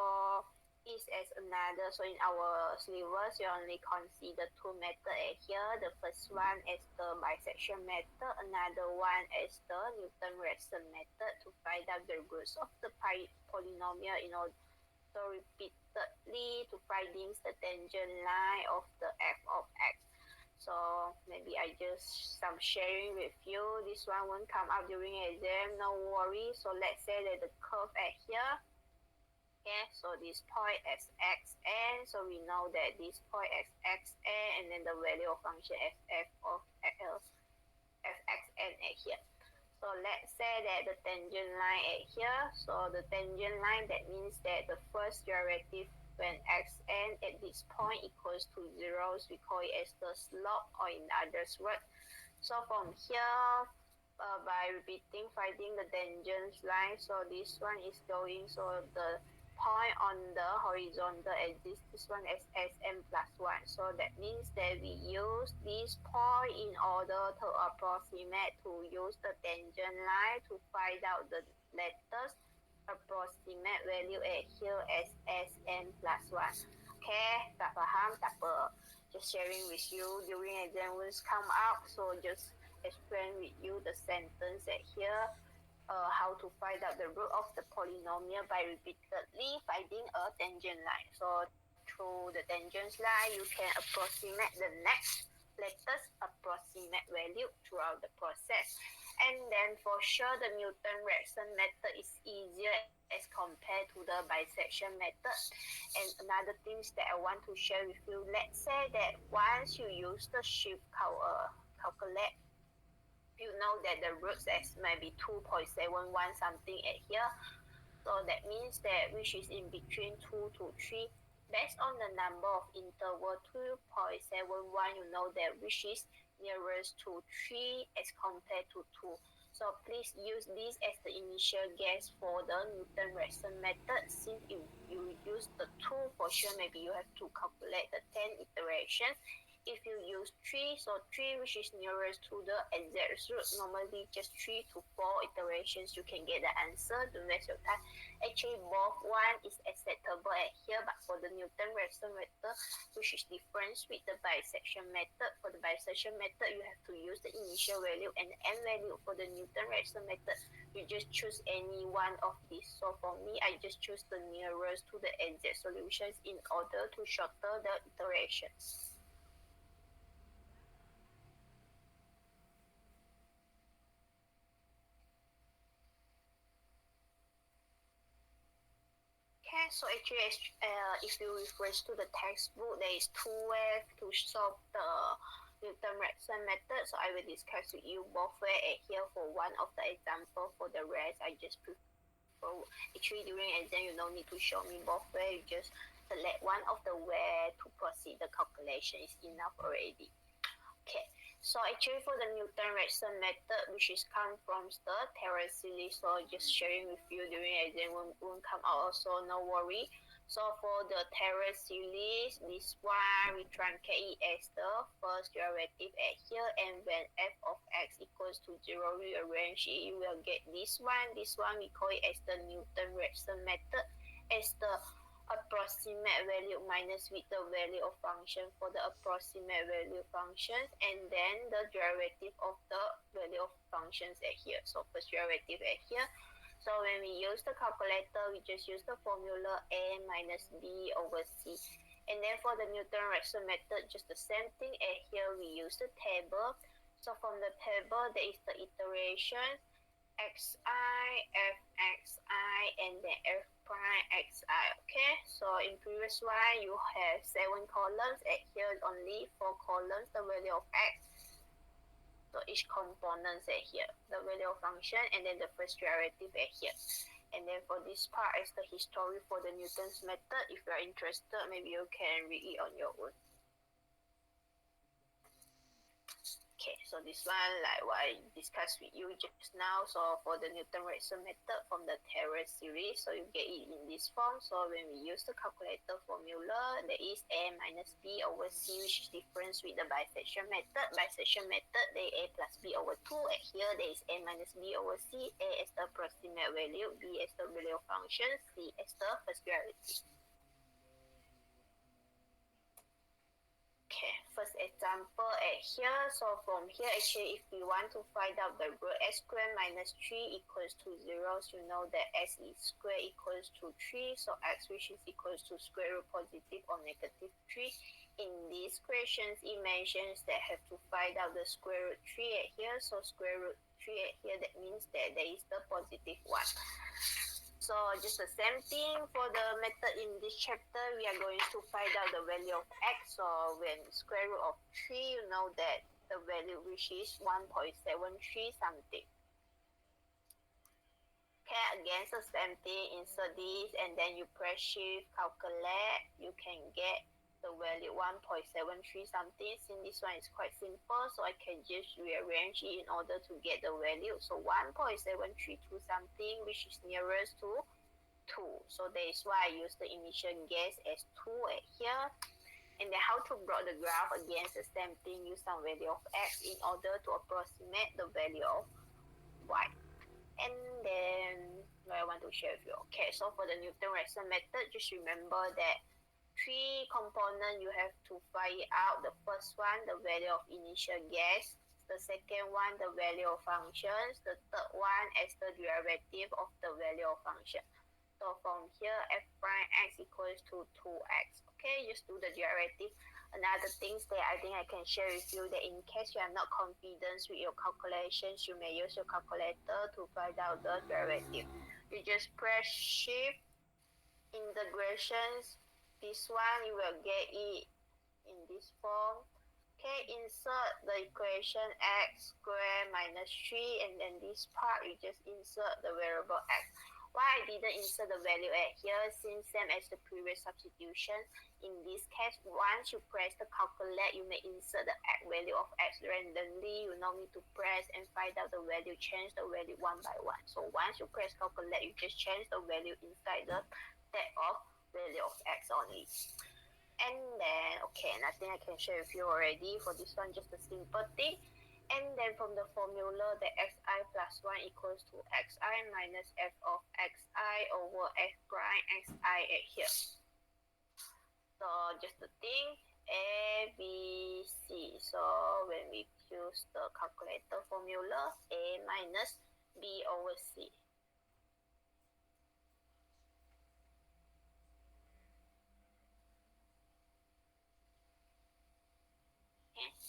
Speaker 1: is as another, so in our syllabus we only consider two methods here. The first one is the bisection method, another one is the Newton-Raphson method to find out the roots of the polynomial in order repeatedly to finding the tangent line of the f of x. So maybe I just some sharing with you. This one won't come up during exam, no worry. So let's say that the curve at here. Okay, so this point is xn, so we know that this point is xn, and then the value of function is f of fxn at here. So let's say that the tangent line at here, so the tangent line, that means that the first derivative when xn at this point equals to 0, we call it as the slope, or in other words. So from here, by repeating finding the tangent line, so this one is going, so the point on the horizontal axis, this one is Sm plus 1. So that means that we use this point in order to approximate, to use the tangent line to find out the latest approximate value at here as Sm plus 1. Okay, tak faham, tak apa. Just sharing with you during exam will come out, so just explain with you the sentence at here. How to find out the root of the polynomial by repeatedly finding a tangent line. So through the tangent line, you can approximate the next latest approximate value throughout the process. And then for sure, the Newton-Raphson method is easier as compared to the bisection method. And another thing that I want to share with you, let's say that once you use the shift calculate, you know that the roots is maybe 2.71 something at here. So that means that which is in between 2 to 3. Based on the number of interval 2.71, you know that which is nearest to 3 as compared to 2. So please use this as the initial guess for the Newton-Raphson method. Since you use the 2, for sure maybe you have to calculate the 10 iterations. If you use 3, so 3 which is nearest to the exact root, normally just 3 to 4 iterations you can get the answer. Don't waste your time. Actually both one is acceptable at here, but for the Newton-Raphson method, which is different with the bisection method. For the bisection method, you have to use the initial value and the end value. For the Newton-Raphson method, you just choose any one of these. So for me, I just choose the nearest to the exact solutions in order to shorten the iterations. Okay, so actually, if you refer to the textbook, there is two ways to solve the Newton-Raphson method. So I will discuss with you both ways here for one of the example. For the rest, I just prefer. Actually, during exam, you don't need to show me both ways. You just select one of the way to proceed the calculation is enough already. Okay, so actually for the Newton-Raphson method, which is come from the Taylor series, so just sharing with you during exam won't come out also, no worry. So for the Taylor series, this one we truncate it as the first derivative at here, and when f of x equals to 0, we arrange it, you will get this one. This one we call it as the Newton-Raphson method, as the approximate value minus with the value of function for the approximate value functions, and then the derivative of the value of functions at here. So first derivative at here. So when we use the calculator, we just use the formula a minus b over c. And then for the Newton-Raphson method, just the same thing at here. We use the table. So from the table, there is the iteration xi, fxi, and then f prime xi. Okay, so in previous one, you have 7 columns, and here only 4 columns, the value of x. So each component at here, the value of function, and then the first derivative at here. And then for this part is the history for the Newton's method. If you are interested, maybe you can read it on your own. Okay, so this one like what I discussed with you just now. So for the Newton-Raphson method from the Taylor series, so you get it in this form. So when we use the calculator formula, there is a minus b over c, which is different with the bisection method. Bisection method, there is a plus b over 2. And here there is a minus b over c. A as the approximate value, b as the value of function, c as the first derivative. Okay, first example at here. So from here, actually, if we want to find out the root x squared minus 3 equals to 0, so you know that x is square equals to 3. So x which is equals to square root positive or negative 3. In these questions, it mentions that have to find out the square root 3 at here. So square root 3 at here, that means that there is the positive 1. So just the same thing for the method in this chapter, we are going to find out the value of x. So when square root of 3, you know that the value which is 1.73 something. Okay, again, the same thing, insert this and then you press shift, calculate, you can get the value 1.73 something. Since this one is quite simple, so I can just rearrange it in order to get the value. So 1.732 something, which is nearest to 2. So that is why I use the initial guess as 2 at here. And then how to plot the graph against the same thing, use some value of x in order to approximate the value of y. And then what I want to share with you. Okay, so for the Newton-Raphson method, just remember that 3 components you have to find out. The first one, the value of initial guess. The second one, the value of functions. The third one as the derivative of the value of function. So from here, f prime x equals to 2x. Okay, just do the derivative. Another thing that I think I can share with you that in case you are not confident with your calculations, you may use your calculator to find out the derivative. You just press shift, integrations. This one you will get it in this form. Okay, insert the equation x squared minus 3, and then this part you just insert the variable x. Why I didn't insert the value at here, since same as the previous substitution. In this case, once you press the calculate, you may insert the value of x randomly. You don't need to press and find out the value, change the value one by one. So once you press calculate, you just change the value inside the tab of value of x only. And then, okay, nothing I can share with you already. For this one, just a simple thing. And then from the formula, the xi plus 1 equals to xi minus f of xi over f prime xi at here. So just the thing, A, B, C. So when we use the calculator formula, A minus B over C.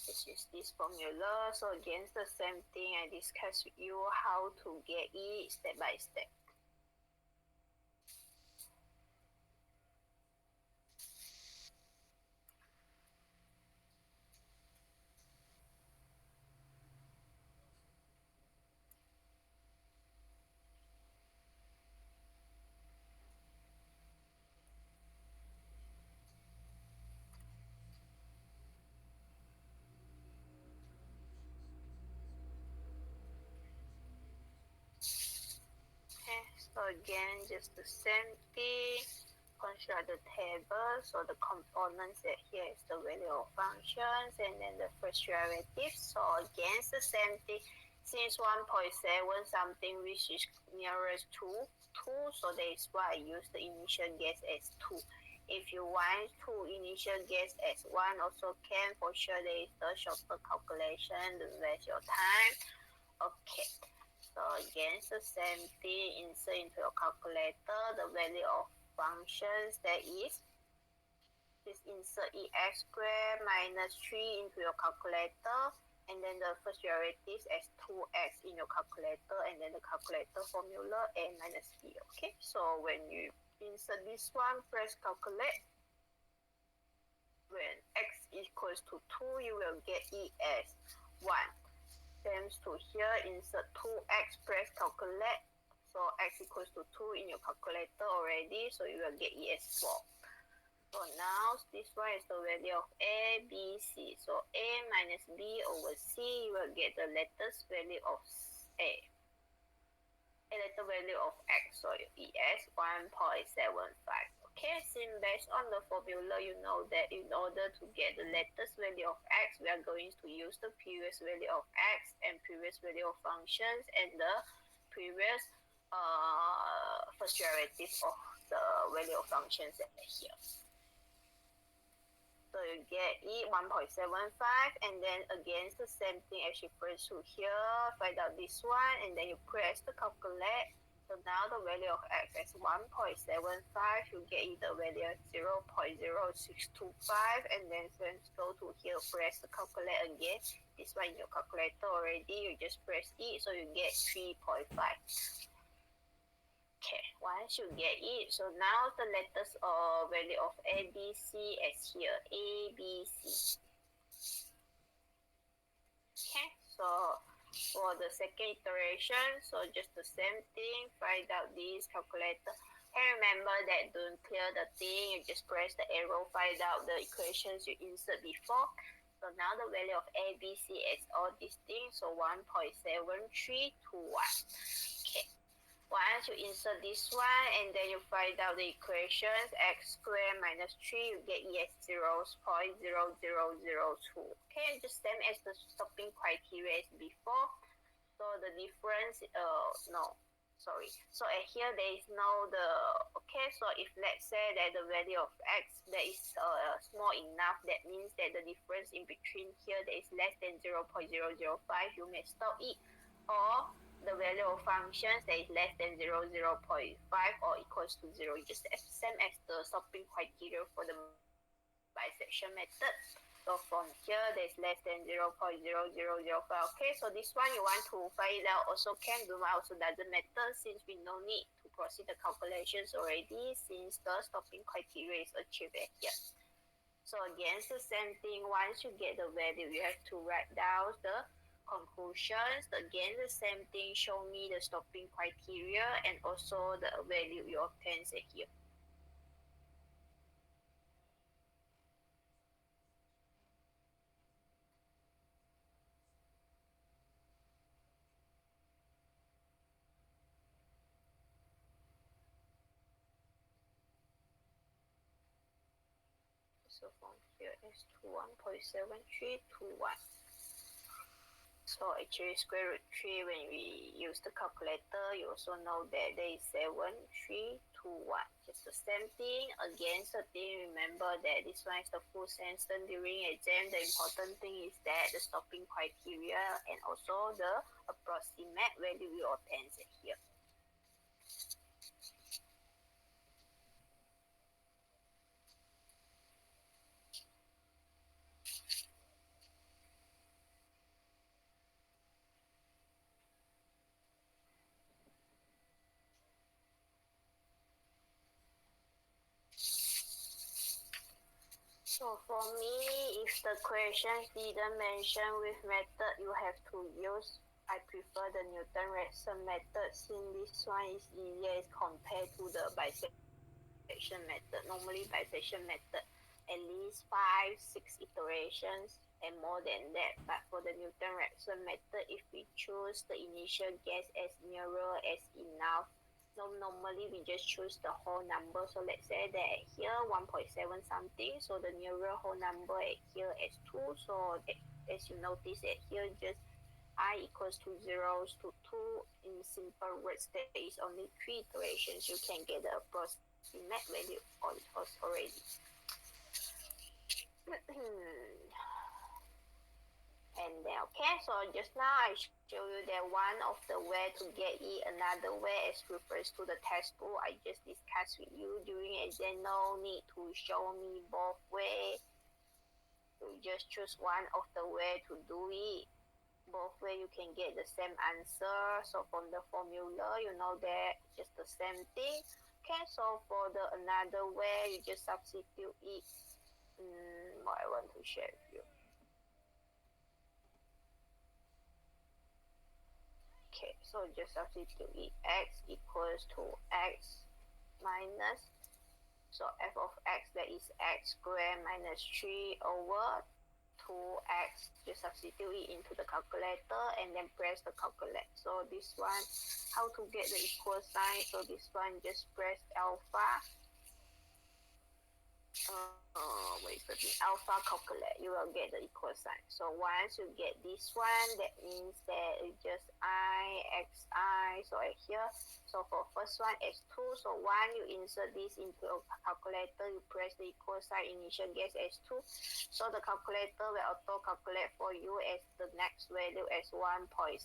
Speaker 1: Let's use this formula. So again, the same thing I discussed with you how to get it step by step. Okay, so again, just the same thing. Construct the table. So the components that here is the value of functions and then the first derivative. So again, it's the same thing. Since 1.7 something which is nearest to 2, so that is why I use the initial guess as 2. If you want to initial guess as 1 also can, for sure there is the shorter calculation, don't waste your time. Okay. So again, it's the same thing, insert into your calculator the value of functions, that is, just insert ex squared minus 3 into your calculator, and then the first derivative as 2x in your calculator, and then the calculator formula a minus b. Okay, so when you insert this one, press calculate. When x equals to 2, you will get e as 1. Then to here, insert 2x, press calculate. So x equals to 2 in your calculator already, so you will get e as 4. So now this one is the value of a, b, c. So a minus b over c, you will get the latest value of a. A letter value of x, so e as 1.75. Okay, since based on the formula, you know that in order to get the latest value of x, we are going to use the previous value of x and previous value of functions and the previous first derivative of the value of functions here. So you get e 1.75, and then again the same thing as you press to here, find out this one, and then you press the calculate. So now the value of x is 1.75, you get the value of 0.0625, and then go to here, press the calculate again. This one in your calculator already, you just press e, so you get 3.5. Okay, once you get it, so now the latest value of a, b, c is here, a, b, c. Okay, so for the second iteration, so just the same thing, find out this calculator. And remember that don't clear the thing, you just press the arrow, find out the equations you insert before. So now the value of a, b, c is all these things, so 1.7321. Okay. Once you insert this one, and then you find out the equations, x squared minus 3, you get e as 0.0002. Okay, just same as the stopping criteria as before. So the difference, So here there is no okay, so if let's say that the value of x that is small enough, that means that the difference in between here that is less than 0.005, you may stop it. Or the value of functions that is less than 0.5 or equals to 0, just same as the stopping criteria for the bisection method. So from here, there's less than 0.0005. Okay, so this one you want to find out also can do, also doesn't matter since we no need to proceed the calculations already since the stopping criteria is achieved here. So again, it's the same thing. Once you get the value, you have to write down the conclusions. Again, the same thing, show me the stopping criteria and also the value you obtain here. So from here is to 1.7321. So actually square root 3, when we use the calculator, you also know that there is 7321. Just the same thing. Again, the thing, remember that this one is the full sentence during exam. The important thing is that the stopping criteria and also the approximate value you obtain here. So for me, if the questions didn't mention with method, you have to use, I prefer the Newton-Raphson method since this one is easier as compared to the bisection method. Normally bisection method, at least 5-6 iterations and more than that. But for the Newton-Raphson method, if we choose the initial guess as nearer as enough, so normally we just choose the whole number. So let's say that here 1.7 something. So the nearer whole number at here is 2. So as you notice that here just I equals to 0 to 2. In simple words, there is only 3 iterations. You can get the approximate value already. And then okay, so just now I show you that one of the way to get it, another way is refers to the textbook. I just discussed with you during exam. No need to show me both ways. You just choose one of the way to do it. both way you can get the same answer. So from the formula, you know that just the same thing. Okay, so for the another way, you just substitute it. What I want to share with you. Okay, so just substitute it. X equals to x minus, so f of x, that is x squared minus 3 over 2x. Just substitute it into the calculator and then press the calculate. So this one, how to get the equal sign? So this one, just press alpha. Alpha calculate, you will get the equal sign. So once you get this one, that means that it's just I, so right here. So for first one, x2. So once you insert this into a calculator, you press the equal sign, initial guess x2. So the calculator will auto calculate for you as the next value as 1.75.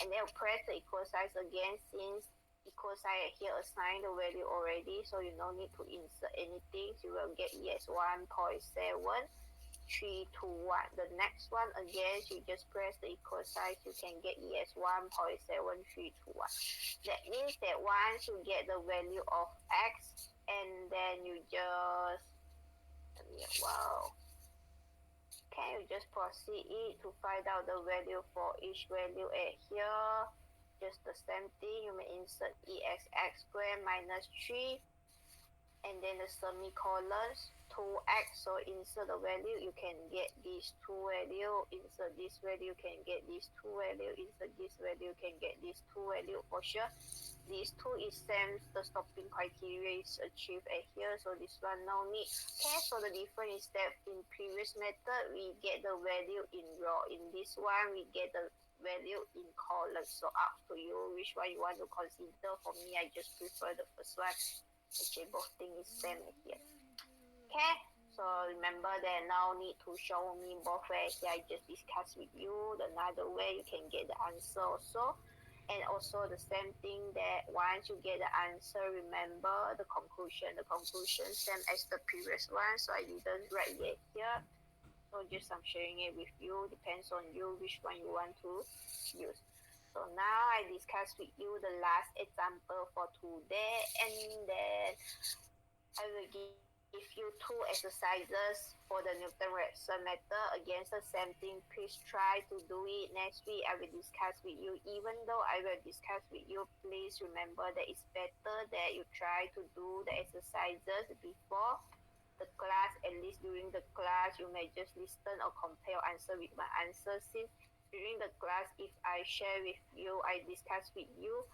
Speaker 1: And then press the equal sign again, since equal sign here assign the value already, so you don't need to insert anything. You will get yes 1.7321. The next one again, you just press the equal sign, you can get yes 1.7321. That means that once you get the value of x, and then you just you just proceed it to find out the value for each value at here. Just the same thing, you may insert e as x squared minus 3, and then the semicolons 2x. So insert the value, you can get these two value. Insert this value, you can get these two value. Insert this value, you can get these two value for sure. These two is same, the stopping criteria is achieved at here, so this one no need. Okay, so the difference is that in previous method we get the value in row. In this one we get the value in column. So up to you which one you want to consider. For me, I just prefer the first one. Actually, both things is same here. Okay, so remember that now need to show me both ways. I just discussed with you another way you can get the answer also. And also the same thing that once you get the answer, remember the conclusion. The conclusion same as the previous one, so I didn't write it here. So just I'm sharing it with you. Depends on you which one you want to use. So now I discuss with you the last example for today, and then I will give you two exercises for the Newton-Raphson method. Against the same thing, please try to do it. Next week, I will discuss with you. Even though I will discuss with you, please remember that it's better that you try to do the exercises before the class. At least during the class, you may just listen or compare answer with my answer. Since during the class, if I share with you, I discuss with you,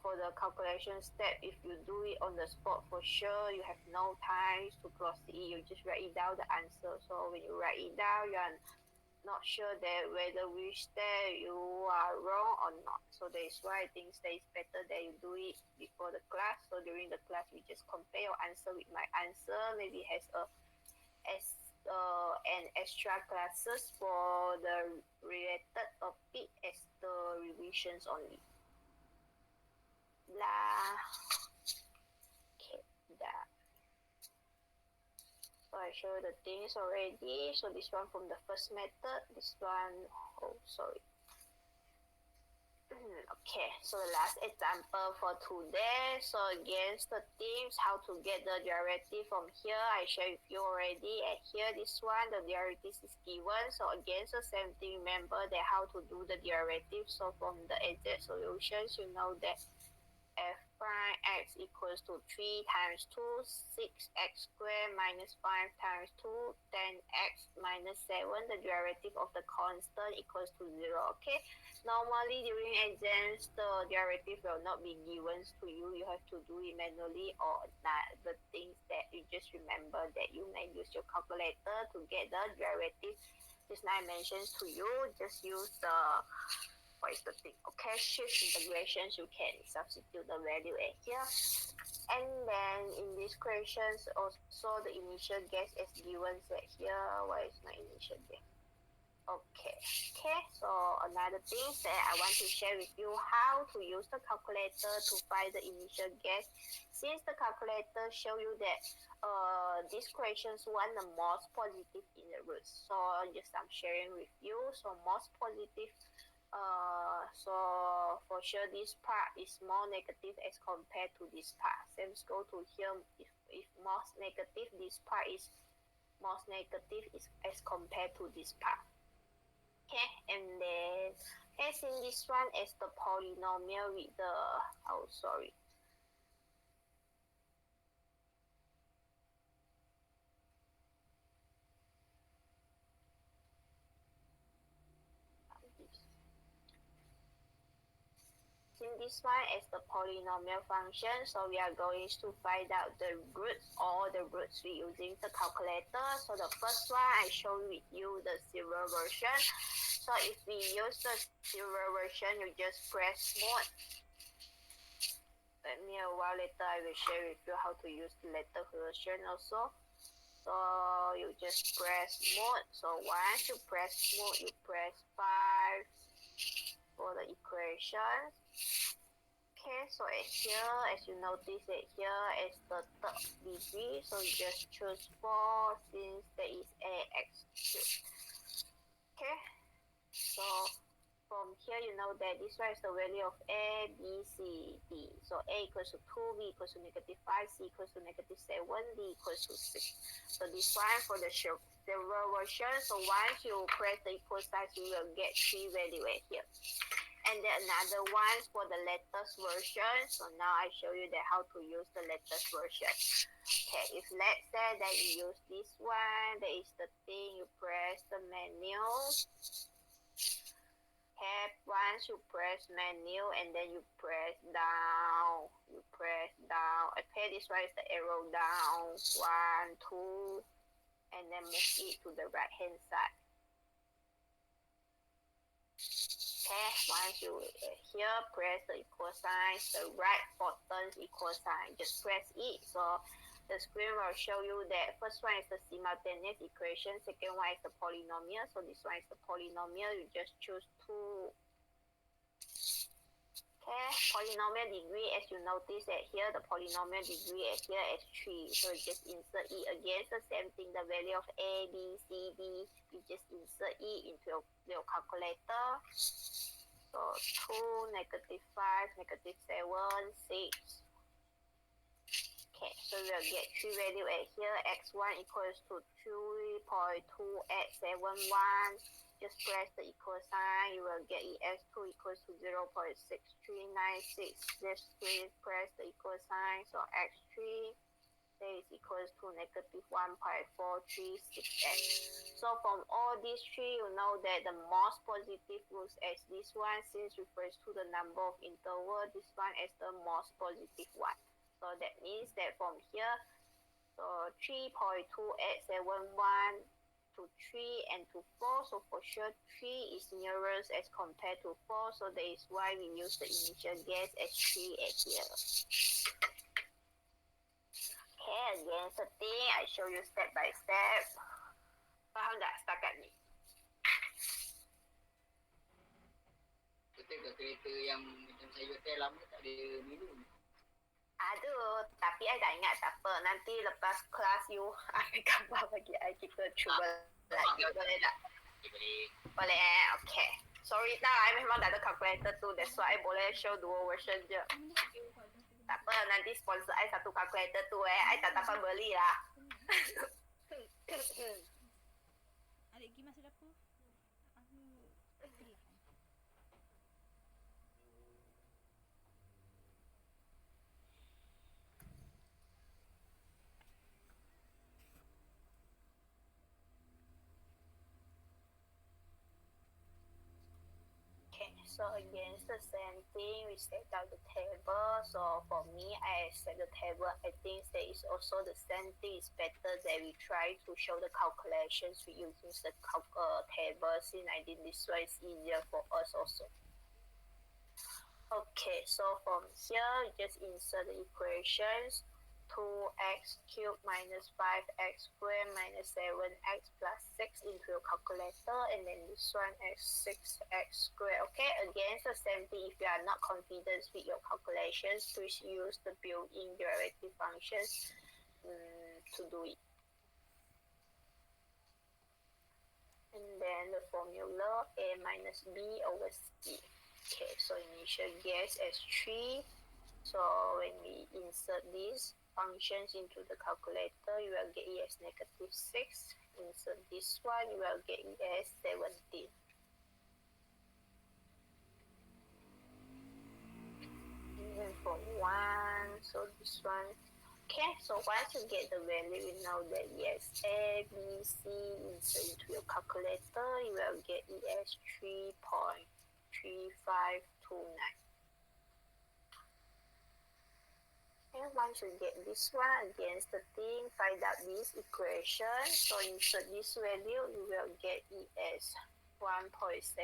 Speaker 1: for the calculation step, if you do it on the spot, for sure you have no time to proceed. You just write it down the answer. So when you write it down, you are not sure that whether which step you are wrong or not. So that is why I think that it's better that you do it before the class. So during the class, we just compare your answer with my answer. Maybe has an extra classes for the related topic as the revisions only. Blah. Okay, that. So I show the things already. So this one from the first method. This one, oh sorry. Okay, so the last example for today. So against the themes, how to get the derivative from here, I share with you already. And here, this one, the derivative is given. So against the same thing, remember that how to do the derivative. So from the exact solutions, you know that f prime x equals to 3 times 2, 6x squared minus 5 times 2, 10x minus 7. The derivative of the constant equals to 0. Okay, normally during exams, the derivative will not be given to you. You have to do it manually, or not. The things that you just remember that you may use your calculator to get the derivative. Just now I mentioned to you, just use the what is the thing? Okay, shift integrations, you can substitute the value at here. And then in these questions, also the initial guess is given set here. What is my initial guess? Okay, so another thing that I want to share with you how to use the calculator to find the initial guess. Since the calculator show you that these questions want the most positive in the roots, so just I'm sharing with you. So most positive, so for sure this part is more negative as compared to this part. So let's go to here. If most negative, this part is most negative is as compared to this part. Okay, and then in this one as the polynomial with the sorry. In this one as the polynomial function, so we are going to find out the roots, all the roots we using the calculator. So the first one I show with you the silver version. So if we use the silver version, you just press mode. Let me a while later I will share with you how to use the letter version also. So you just press mode. So once you press mode, you press 5 for the equation. Okay, so here, as you notice it here is the third degree, so you just choose 4 since there is ax cubed. Okay, so from here you know that this one is the value of a, b, c, d. So a equals to 2, b equals to negative 5, c equals to negative 7, d equals to 6. So this one for the silver version, so once you press the equal sign, you will get 3 value right here. And then another one for the latest version. So now I show you that how to use the latest version. Okay, if let's say that you use this one, that is the thing, you press the menu. Okay, once you press menu and then you press down, Okay, this one is the arrow down, 1, 2, and then move it to the right hand side. Okay, once you here press the equal sign, the right button equal sign, just press it. So the screen will show you that first one is the simultaneous equation, second one is the polynomial. So this one is the polynomial, you just choose 2. Okay, polynomial degree, as you notice that here, the polynomial degree at here is 3. So you just insert e again, the same thing, the value of a, b, c, d, you just insert e into your calculator. So 2, negative 5, negative 7, 6. Okay, so we'll get 3 value at here. X1 equals to 3.2871. Just press the equal sign. You will get EX2 equals to 0.6396. Just press the equal sign. So X3 is equals to negative 1.436x. So from all these three, you know that the most positive roots as this one, since refers to the number of interval, this one is the most positive one. So that means that from here, so 3.2871 to 3 and to 4. So for sure 3 is nearest as compared to 4. So that is why we use the initial guess as 3 at here. Okay, again setting, I show you step by step. Faham tak setakat ni?
Speaker 2: Betul kereta yang macam saya hotel lama tak ada minum.
Speaker 1: Aduh, tapi I tak ingat tak apa. Nanti lepas kelas you ambil gambar bagi I, kita cuba lagi. Boleh tak? Boleh okay. Sorry tak, I memang tak ada calculator tu. That's why I boleh show 2 version je. Tak apa, nanti sponsor I 1 calculator tu I tak dapat beli lah.
Speaker 4: Adik pergi masuk dapur.
Speaker 1: Okay, so again, it's the same thing. We set out the table. So for me, I set the table. I think that is also the same thing. It's better that we try to show the calculations we using the table. Since I did this way, it's easier for us also. Okay, so from here, just insert the equations. 2 2x cubed minus 5x squared minus 7x plus 6 into your calculator, and then this one is 6x squared. Okay, again, the same thing. If you are not confident with your calculations, please use the built-in derivative functions to do it. And then the formula a minus b over c. Okay, so initial guess as 3. So when we insert these functions into the calculator, you will get e as negative 6. Insert this one, you will get e as 17. And then for 1, so this one. Okay, so once you get the value, you know that yes, A, B, C, insert into your calculator, you will get e as 3.3529. And once you get this one, against the thing, find out this equation. So insert this value, you will get e as 1.7062.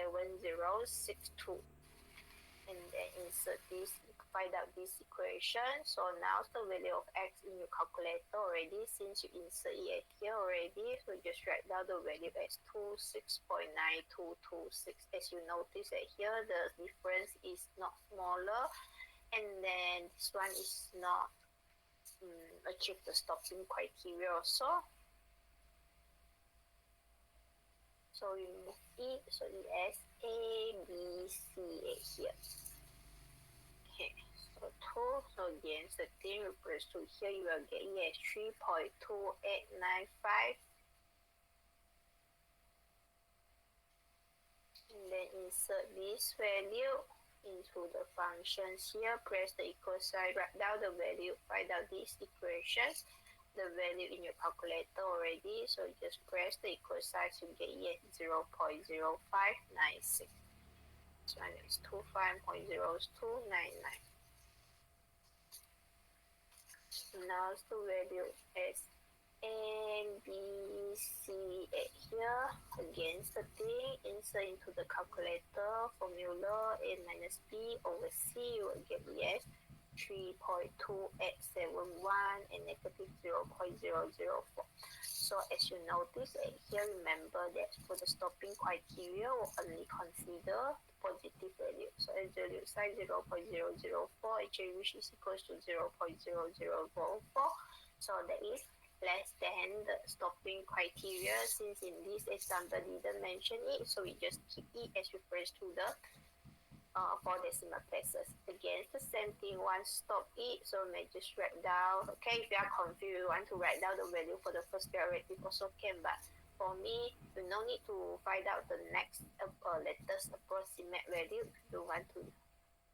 Speaker 1: And then insert this, find out this equation. So now the value of x in your calculator already, since you insert it here already, so just write down the value as 26.9226. As you notice that here, the difference is not smaller, and then this one is not achieve the stopping criteria also. So we move it, so it as A, B, C here. Okay, so 2, so again, the thing refers to here, you will get E as 3.2895. And then insert this value into the functions here, press the equal sign, write down the value, find out these equations, the value in your calculator already, so just press the equal sign to get e 0.0596. This one is 25.0299. Now the value is A, B, C here. Against the thing, insert into the calculator, formula A minus B over C, you will get yes, 3.2871 and negative 0.004. So as you notice here, remember that for the stopping criteria, we'll only consider positive value. So as value sign 0.004, actually which is equals to 0.0004. So that is less than the stopping criteria. Since in this example didn't mention it, so we just keep it as refers to the 4 decimal places. Again, the same thing, once stop it, so we may just write down. Okay, if you are confused, you want to write down the value for the first derivative also can, but for me, you no need to find out the next latest approximate value. If you want to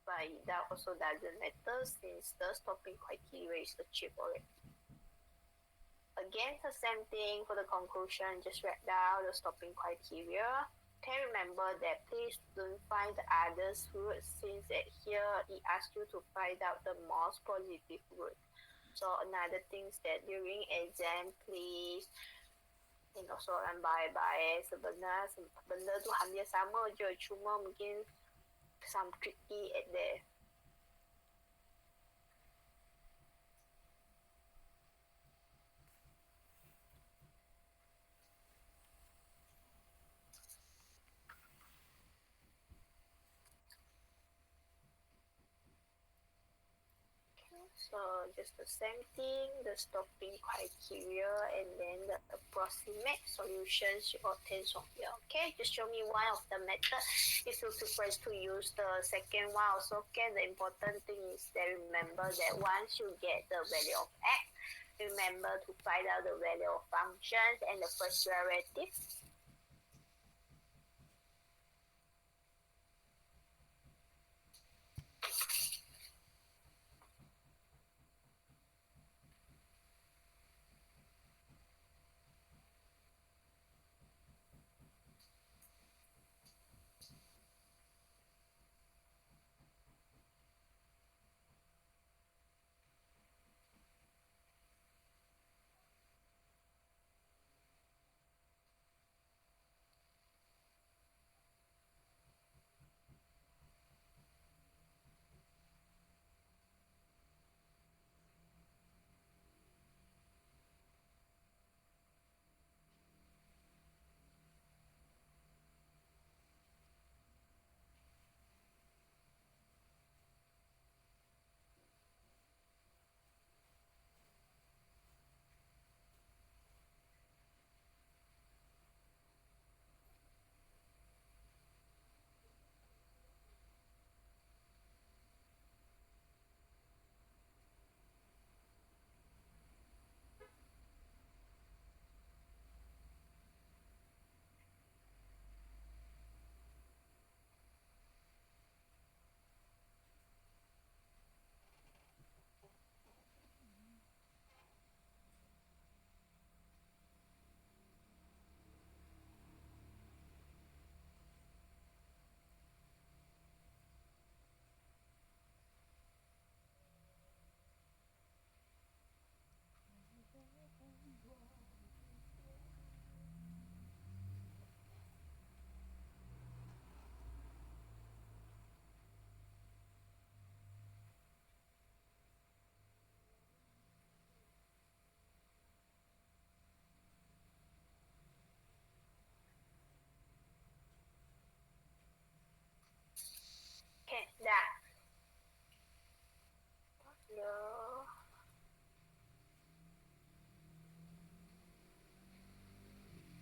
Speaker 1: find it out, also doesn't matter since the stopping criteria is achieved already. Again, the same thing for the conclusion, just write down the stopping criteria. Okay, remember that please don't find the others root, since that here it asks you to find out the most positive root. So another thing is that during exam, please tengok soalan baik-baik. Sebenarnya benda tu hampir sama je, cuma mungkin some tricky at there. So just the same thing, the stopping criteria, and then the approximate solutions you obtain from here. Okay, just show me one of the method. If you prefer to use the second one also, okay, the important thing is that remember that once you get the value of x, remember to find out the value of functions and the first derivative.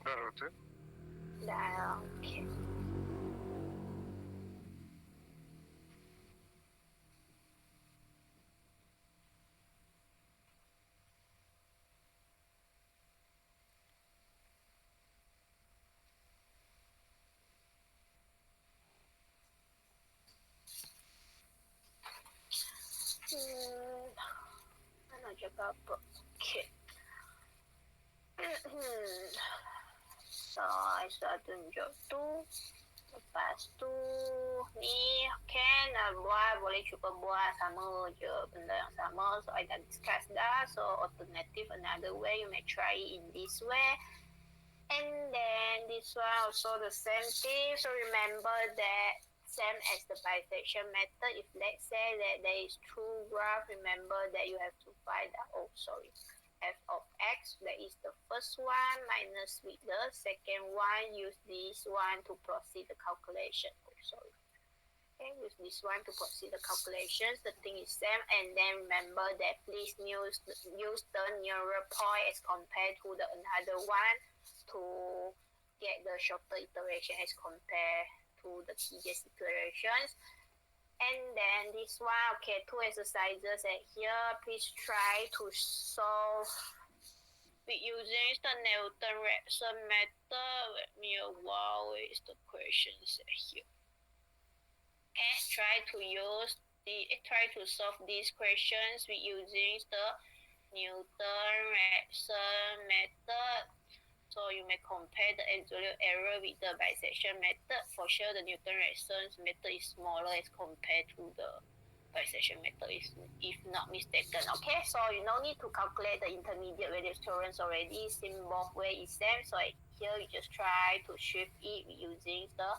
Speaker 5: Dah tu.
Speaker 1: Dah, okay. Mana cakap apa? Okay. So, I sudah tunjuk tu. Lepas tu, ni can buat, boleh cuba buat sama je benda yang sama. So, I dah discuss dah. So, alternative another way, you may try it in this way. And then this one also the same thing. So, remember that same as the bisection method. If let's say that there is two graph, remember that you have to find out, f of x, that is the first one, minus with the second one, use this one to proceed the calculation. Okay, use this one to proceed the calculations. The thing is same, and then remember that please use the nearer point as compared to the another one to get the shorter iteration as compared to the tedious iterations. And then this one, okay, two exercises at here. Please try to solve with using the Newton-Raphson method. Let me a while. Where is the questions at here? Okay, try to solve these questions with using the Newton-Raphson method. So you may compare the absolute error with the bisection method. For sure, the Newton-Raphson method is smaller as compared to the bisection method, if not mistaken. Okay, so you no need to calculate the intermediate value tolerance already. Since both ways is same, so here you just try to shift it using the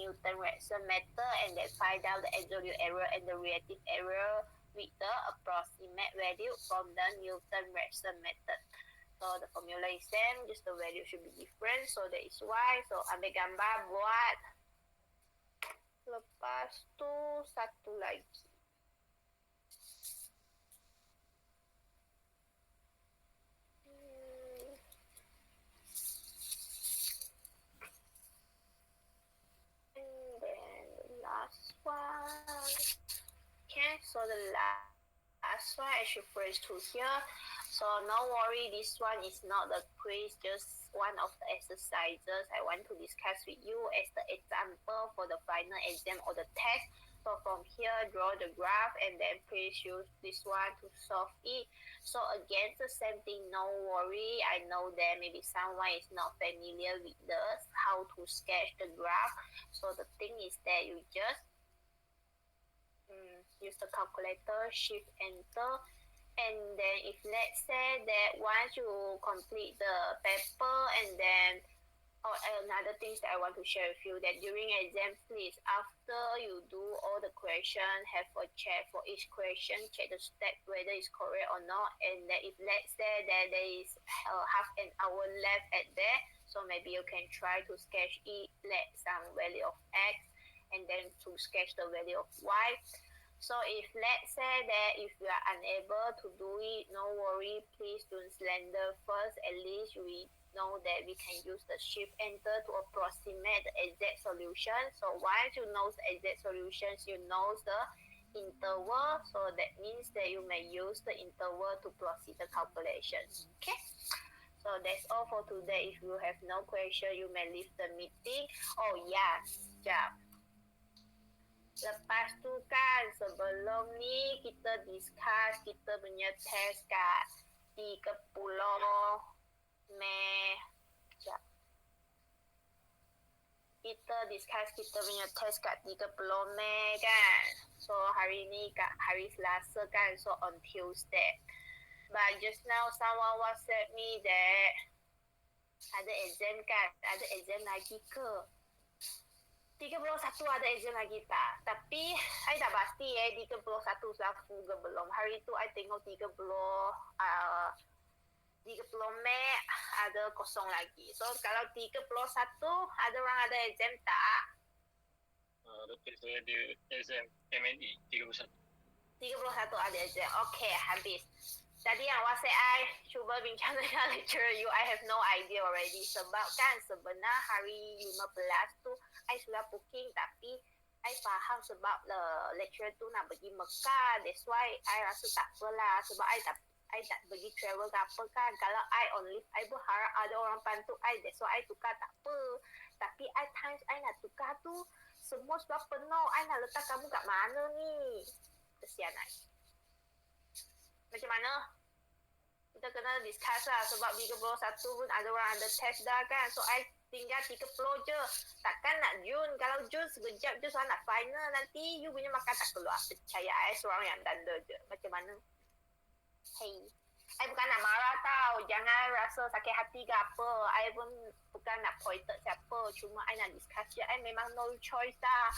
Speaker 1: Newton-Raphson method, and then find out the absolute error and the relative error with the approximate value from the Newton-Raphson method. So the formula is same, just the value should be different. So that is why. So ambil gambar, buat. Lepas tu satu lagi. And then the last one. Okay, so the last one I should press to here. So no worry, this one is not the quiz, just one of the exercises I want to discuss with you as the example for the final exam or the test. So from here, draw the graph and then please use this one to solve it. So again, the same thing, no worry. I know that maybe someone is not familiar with this, how to sketch the graph. So the thing is that you just use the calculator, shift enter, and then if let's say that once you complete the paper, and then another things that I want to share with you, that during exam, please, after you do all the question, have a check for each question, check the step whether it's correct or not, and then if let's say that there is half an hour left at there, so maybe you can try to sketch it, let some value of x, and then to sketch the value of y. So if let's say that if you are unable to do it, no worry, please don't slender first. At least we know that we can use the shift enter to approximate the exact solution. So once you know the exact solutions, you know the interval. So that means that you may use the interval to proceed the calculations. Okay. So that's all for today. If you have no question, you may leave the meeting. Oh yeah, sekejap. Lepas tu kan, sebelum ni kita discuss kita punya test kat 30 Mei. Sekejap. Kita discuss kita punya test kat 30 Mei kan. So hari ni kat hari Selasa kan, so on Tuesday. But just now someone WhatsApp me that ada exam kan, ada exam lagi ke? 31 ada exam lagi tak? Tapi, saya tak pasti 31 selaku ke belum. Hari tu, saya tengok 30 Mei ada kosong lagi. So, kalau 31, ada orang ada exam tak?
Speaker 5: Betul, saya ada exam M&E 31.
Speaker 1: 31 ada exam. Okey, habis. Tadi yang WhatsApp I cuba bincang dengan lecturer you, I have no idea already. Sebab kan sebenar hari 15 tu I sudah booking, tapi I faham sebab lecturer tu nak pergi Mekah. That's why I rasa tak apalah. Sebab I tak pergi travel ke apa kan. Kalau I on leave, I berharap ada orang bantu I. That's why I tukar tak apa. Tapi times I nak tukar tu, semua sudah penuh. I nak letak kamu kat mana ni? Kesian I. Macam mana? Kita kena discuss lah. Sebab 31 pun ada orang ada test dah kan. So I tinggal 30 je. Takkan nak Jun. Kalau Jun sekejap je soal nak final, nanti you punya makan tak keluar. Percaya I seorang yang danda je. Macam mana? Hey, I bukan nak marah tau. Jangan rasa sakit hati ke apa. I pun bukan nak pointed siapa. Cuma I nak discuss je. I memang no choice dah.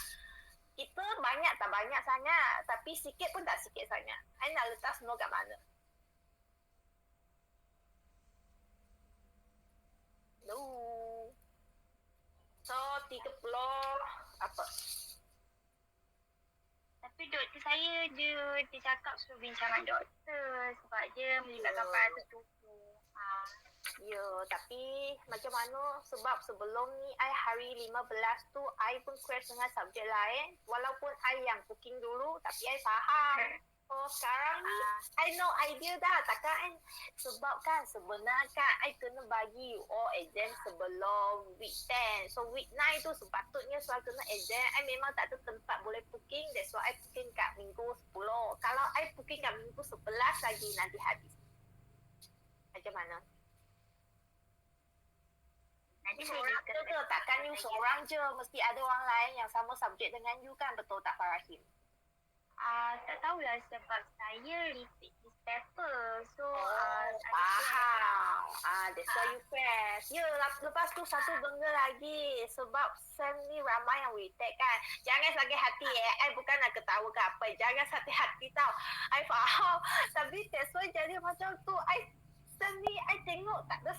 Speaker 1: Kita banyak tak banyak sangat. Tapi sikit pun tak sikit sangat. I nak letak semua kat mana? No. So, 30 apa?
Speaker 6: Tapi doktor saya je, dia cakap suruh bincang dengan doktor sebab dia melibatkan pada tubuh.
Speaker 1: Ya, tapi macam mana? Sebab sebelum ni I hari 15 tu I pun crash dengan subjek lain. Walaupun I yang booking dulu, tapi I faham. So sekarang ni I no idea dah. Takkan sebab kan sebenarnya kan I kena bagi you all exam sebelum week 10. So week 9 tu sepatutnya soal kena exam. I memang tak ada tempat boleh booking. That's why I booking kat minggu 10. Kalau I booking kat minggu 11 lagi nanti habis. Macam mana?
Speaker 6: Nanti
Speaker 1: Seorang je ke? Takkan you seorang je. Mesti ada orang lain yang sama subjek dengan you kan? Betul tak Farahim?
Speaker 6: Tak tahulah sebab saya repeat this paper. So,
Speaker 1: faham. That's why you crash. Ya, lepas tu satu benda lagi. Sebab sem ni ramai yang retake kan. Jangan sakit hati I bukan nak ketawa ke apa. Jangan sakit hati tau. I faham. Tapi that's why jadi macam tu. Sem ni I tengok tak ada